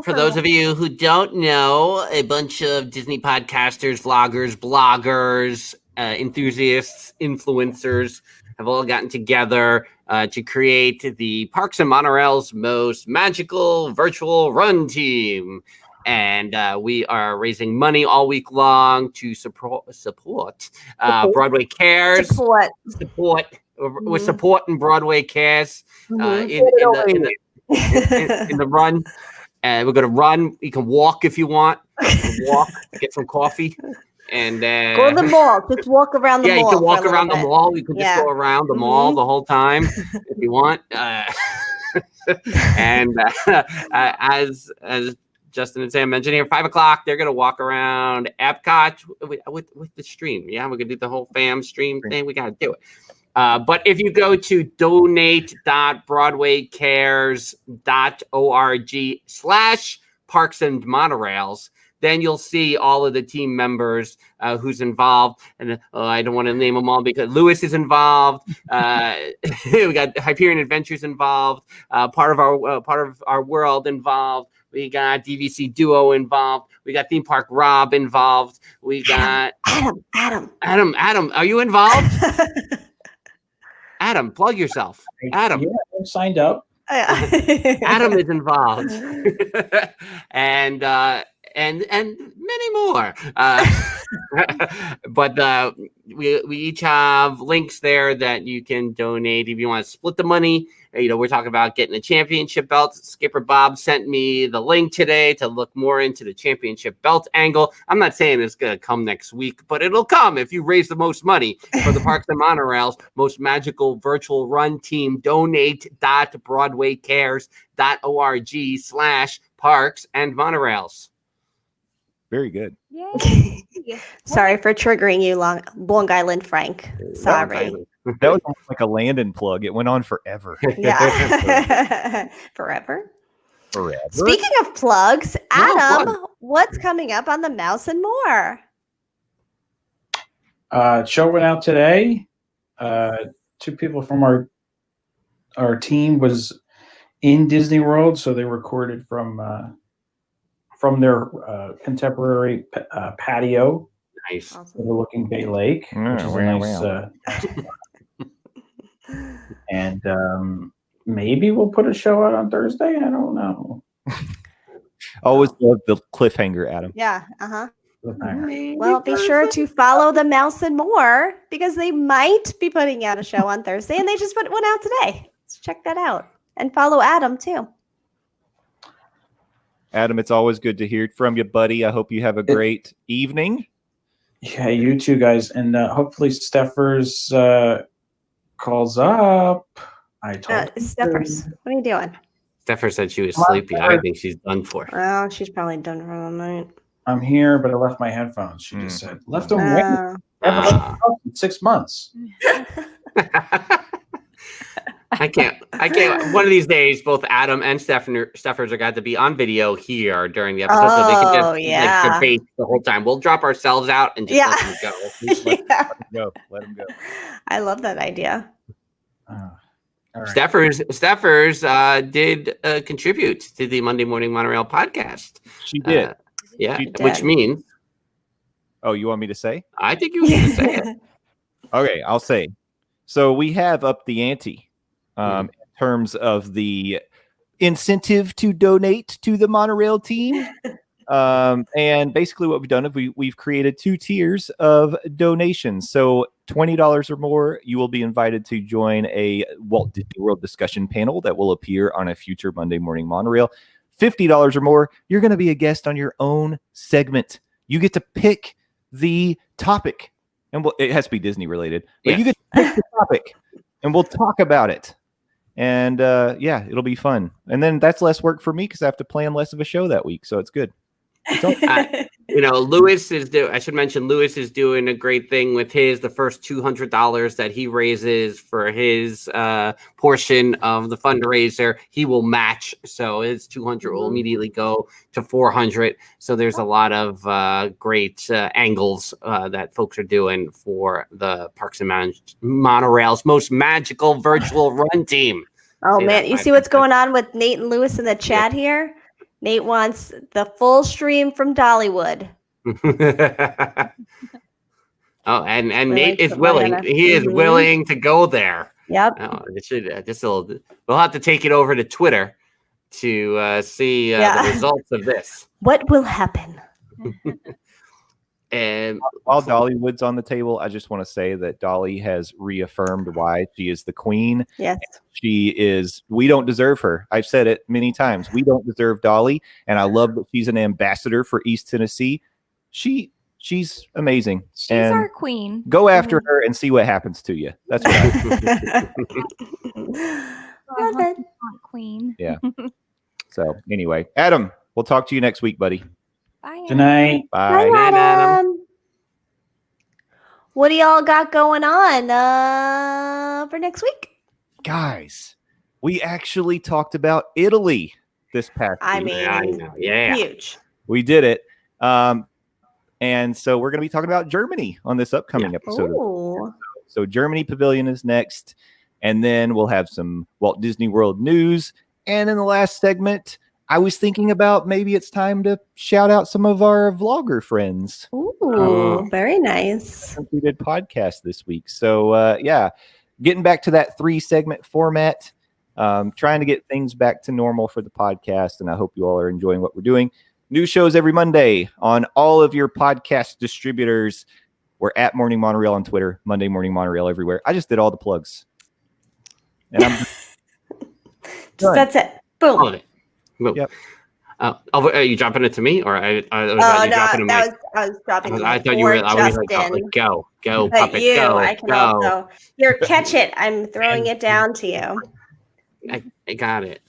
Speaker 2: For those of you who don't know, a bunch of Disney podcasters, vloggers, bloggers, enthusiasts, influencers have all gotten together to create the Parks and Monorail's most magical virtual run team. And we are raising money all week long to support Broadway Cares.
Speaker 1: Support.
Speaker 2: We're supporting Broadway Cares in the run. And we're going to run. You can walk if you want. Walk, get some coffee. And
Speaker 1: go to the mall. Just walk around the mall.
Speaker 2: Yeah, you can walk around the mall. You can just go around the mall the whole time if you want. And as Justin and Sam mentioned here, 5 o'clock, they're going to walk around Epcot with the stream. Yeah, we're going to do the whole fam stream thing. We got to do it. But if you go to donate.broadwaycares.org/parks and monorails, then you'll see all of the team members who's involved. And I don't want to name them all because Lewis is involved. We got Hyperion Adventures involved. Part of our world involved. We got DVC Duo involved. We got Theme Park Rob involved. We got Adam. Are you involved? Adam, plug yourself. Adam.
Speaker 5: Yeah, I'm signed up.
Speaker 2: Adam is involved. And many more. But we each have links there that you can donate if you want to split the money. We're talking about getting a championship belt. Skipper Bob sent me the link today to look more into the championship belt angle. I'm not saying it's going to come next week, but it'll come if you raise the most money for the Parks and Monorail's most magical virtual run team. Donate.broadwaycares.org/parks and monorails.
Speaker 3: Very good.
Speaker 4: Yay.
Speaker 1: Sorry for triggering you, Long Island Frank. Sorry.
Speaker 3: That was almost like a Landon plug. It went on forever.
Speaker 1: Yeah. Forever. Speaking of plugs, Adam, what's coming up on the Mouse and More?
Speaker 5: Show went out today. 2 people from our team was in Disney World, so they recorded from their contemporary patio.
Speaker 2: Nice.
Speaker 5: Overlooking Bay Lake, which is a nice. And maybe we'll put a show out on Thursday. I don't know.
Speaker 3: Always love the cliffhanger, Adam.
Speaker 1: Yeah. Well, be sure to follow the Mouse and More because they might be putting out a show on Thursday, and they just put one out today. So check that out and follow Adam too.
Speaker 3: Adam, it's always good to hear from you, buddy. I hope you have a great evening.
Speaker 5: Yeah, you too, guys. And hopefully Steffers calls up. I told
Speaker 1: Steffers, what are you doing?
Speaker 2: Steffers said she was sleepy. I think she's done for.
Speaker 1: Oh, she's probably done for the night.
Speaker 5: I'm here, but I left my headphones. She just said, left them waiting. 6 months.
Speaker 2: I can't. One of these days, both Adam and Steffers are got to be on video here during the episode, so they can just debate the whole time. We'll drop ourselves out and just let them go.
Speaker 3: Let them go.
Speaker 1: I love that idea.
Speaker 5: All right.
Speaker 2: Steffers did contribute to the Monday Morning Monorail podcast.
Speaker 3: She did.
Speaker 2: Which means.
Speaker 3: Oh, you want me to say?
Speaker 2: I think you should say it.
Speaker 3: Okay, I'll say. So we have upped the ante. In terms of the incentive to donate to the monorail team. And basically what we've done is we've created 2 tiers of donations. So $20 or more, you will be invited to join a Walt Disney World discussion panel that will appear on a future Monday Morning Monorail. $50 or more, you're going to be a guest on your own segment. You get to pick the topic. And it has to be Disney related. But you get to pick the topic and we'll talk about it. And it'll be fun. And then that's less work for me because I have to plan less of a show that week. So it's good.
Speaker 2: Lewis is I should mention Lewis is doing a great thing with the first $200 that he raises for his portion of the fundraiser. He will match. So his 200 will immediately go to 400. So there's a lot of great angles that folks are doing for the Parks and Monorail's most magical virtual run team.
Speaker 1: Oh, man. You see what's going on with Nate and Lewis in the chat here? Nate wants the full stream from Dollywood.
Speaker 2: Oh, and
Speaker 1: Really
Speaker 2: Nate is
Speaker 1: put
Speaker 2: willing.
Speaker 1: Mariana.
Speaker 2: He is
Speaker 1: Mhm.
Speaker 2: willing to go there.
Speaker 1: Yep.
Speaker 2: Oh, we'll have to take it over to Twitter to see
Speaker 1: Yeah.
Speaker 2: the results of this.
Speaker 1: What will happen?
Speaker 2: And
Speaker 3: While Dollywood's on the table, I just want to say that Dolly has reaffirmed why she is the queen.
Speaker 1: Yes.
Speaker 3: She is, we don't deserve her. I've said it many times. We don't deserve Dolly. And I love that she's an ambassador for East Tennessee. She's amazing.
Speaker 4: She's
Speaker 3: and
Speaker 4: our queen.
Speaker 3: go after her and see what happens to you. That's what I
Speaker 1: Love it.
Speaker 4: Queen.
Speaker 3: Yeah. So anyway, Adam, we'll talk to you next week, buddy.
Speaker 4: Bye.
Speaker 5: Good night.
Speaker 3: Bye.
Speaker 1: Bye,
Speaker 2: Night, Adam.
Speaker 1: Adam. What do y'all got going on for next week?
Speaker 3: Guys, we actually talked about Italy this past
Speaker 1: I
Speaker 3: week.
Speaker 1: mean,
Speaker 2: yeah, I know. Yeah.
Speaker 1: huge.
Speaker 3: We did it. And so we're going to be talking about Germany on this upcoming episode.
Speaker 1: Ooh.
Speaker 3: So Germany Pavilion is next. And then we'll have some Walt Disney World news. And in the last segment, I was thinking about maybe it's time to shout out some of our vlogger friends.
Speaker 1: Ooh, very nice.
Speaker 3: Since we did podcast this week. So yeah, getting back to that 3-segment format, trying to get things back to normal for the podcast. And I hope you all are enjoying what we're doing. New shows every Monday on all of your podcast distributors. We're at Morning Monorail on Twitter, Monday Morning Monorail everywhere. I just did all the plugs. And I'm done.
Speaker 1: That's it.
Speaker 2: All
Speaker 1: Boom.
Speaker 2: of it. Boom.
Speaker 3: Yep.
Speaker 2: Are you dropping it to me, or was
Speaker 1: Oh,
Speaker 2: you
Speaker 1: no,
Speaker 2: dropping it to me?
Speaker 1: I was dropping it.
Speaker 2: I thought you were. I was like,
Speaker 1: Justin.
Speaker 2: go,
Speaker 1: But
Speaker 2: puppet,
Speaker 1: you,
Speaker 2: go,
Speaker 1: I can
Speaker 2: go.
Speaker 1: also. Here, catch it. I'm throwing it down to you.
Speaker 2: I got it.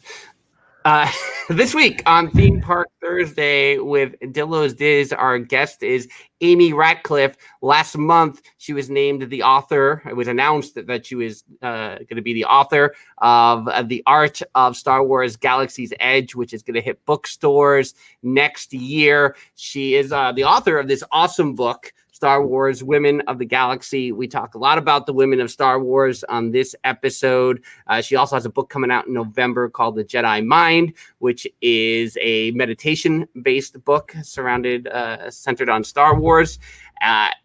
Speaker 2: This week on Theme Park Thursday with Dillo's Diz, our guest is Amy Ratcliffe. Last month, she was named the author. It was announced that she was going to be the author of The Art of Star Wars Galaxy's Edge, which is going to hit bookstores next year. She is the author of this awesome book, Star Wars Women of the Galaxy. We talk a lot about the women of Star Wars on this episode. She also has a book coming out in November called The Jedi Mind, which is a meditation-based book centered on Star Wars.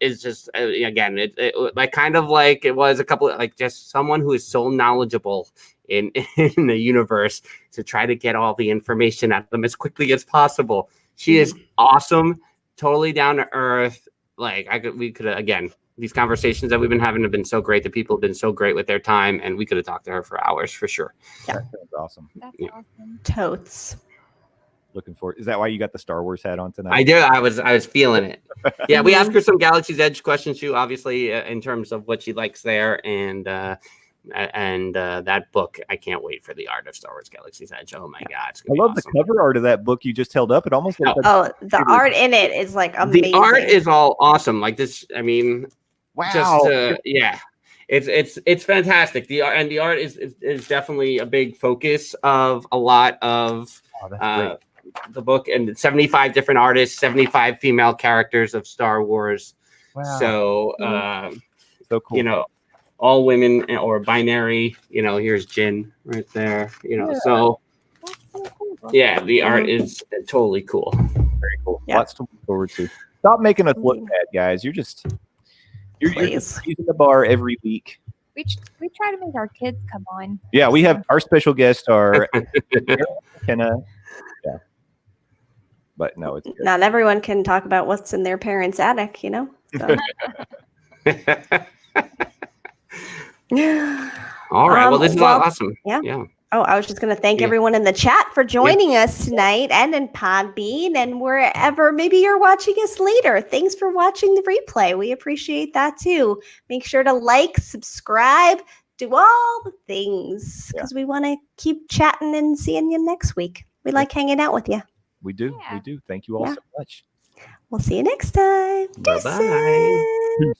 Speaker 2: It's just again, it like kind of like it was a couple of, like just someone who is so knowledgeable in the universe to try to get all the information out of them as quickly as possible. She is awesome, totally down to earth. Like we could again, these conversations that we've been having have been so great. The people have been so great with their time, and we could have talked to her for hours for sure.
Speaker 1: Yeah.
Speaker 3: That's awesome.
Speaker 4: That's awesome.
Speaker 1: Totes.
Speaker 3: Looking forward. Is that why you got the Star Wars hat on tonight?
Speaker 2: I do. I was feeling it. Yeah, we asked her some Galaxy's Edge questions too, obviously, in terms of what she likes there, and that book. I can't wait for The Art of Star Wars Galaxy's Edge. Oh my God, it's
Speaker 3: I
Speaker 2: gonna be
Speaker 3: love
Speaker 2: awesome.
Speaker 3: the cover art of that book you just held up. It almost looks like
Speaker 1: Oh, the art in it is like amazing.
Speaker 2: The art is all awesome. Like this, I mean,
Speaker 3: wow.
Speaker 2: just yeah, it's fantastic. The art is definitely a big focus of a lot of
Speaker 3: that's great.
Speaker 2: the book, and 75 different artists, 75 female characters of Star Wars.
Speaker 3: Wow.
Speaker 2: So
Speaker 3: So cool.
Speaker 2: you know, all women or binary. You know, here's Jin right there. You know,
Speaker 3: Yeah.
Speaker 2: so
Speaker 4: That's so cool.
Speaker 2: yeah, the art is totally cool.
Speaker 3: Very cool.
Speaker 1: Yeah.
Speaker 3: Lots to look forward to. Stop making us look bad, guys. You're just
Speaker 1: Please.
Speaker 3: raising the bar every week.
Speaker 4: We try to make our kids come on.
Speaker 3: Yeah, we have our special guests are McKenna. Yeah. But no, it's good.
Speaker 1: Not everyone can talk about what's in their parents' attic, you know? So.
Speaker 2: All right. Well, this is
Speaker 1: well,
Speaker 2: awesome.
Speaker 1: yeah.
Speaker 2: Yeah.
Speaker 1: Oh, I was just going to thank
Speaker 2: Yeah.
Speaker 1: everyone in the chat for joining us tonight and in Podbean and wherever maybe you're watching us later. Thanks for watching the replay. We appreciate that too. Make sure to like, subscribe, do all the things because we want to keep chatting and seeing you next week. We like hanging out with you.
Speaker 3: We do.
Speaker 4: Yeah.
Speaker 3: We do. Thank you all
Speaker 1: Yeah.
Speaker 3: so much.
Speaker 1: We'll see you next time.
Speaker 2: Bye-bye.
Speaker 1: Kisses.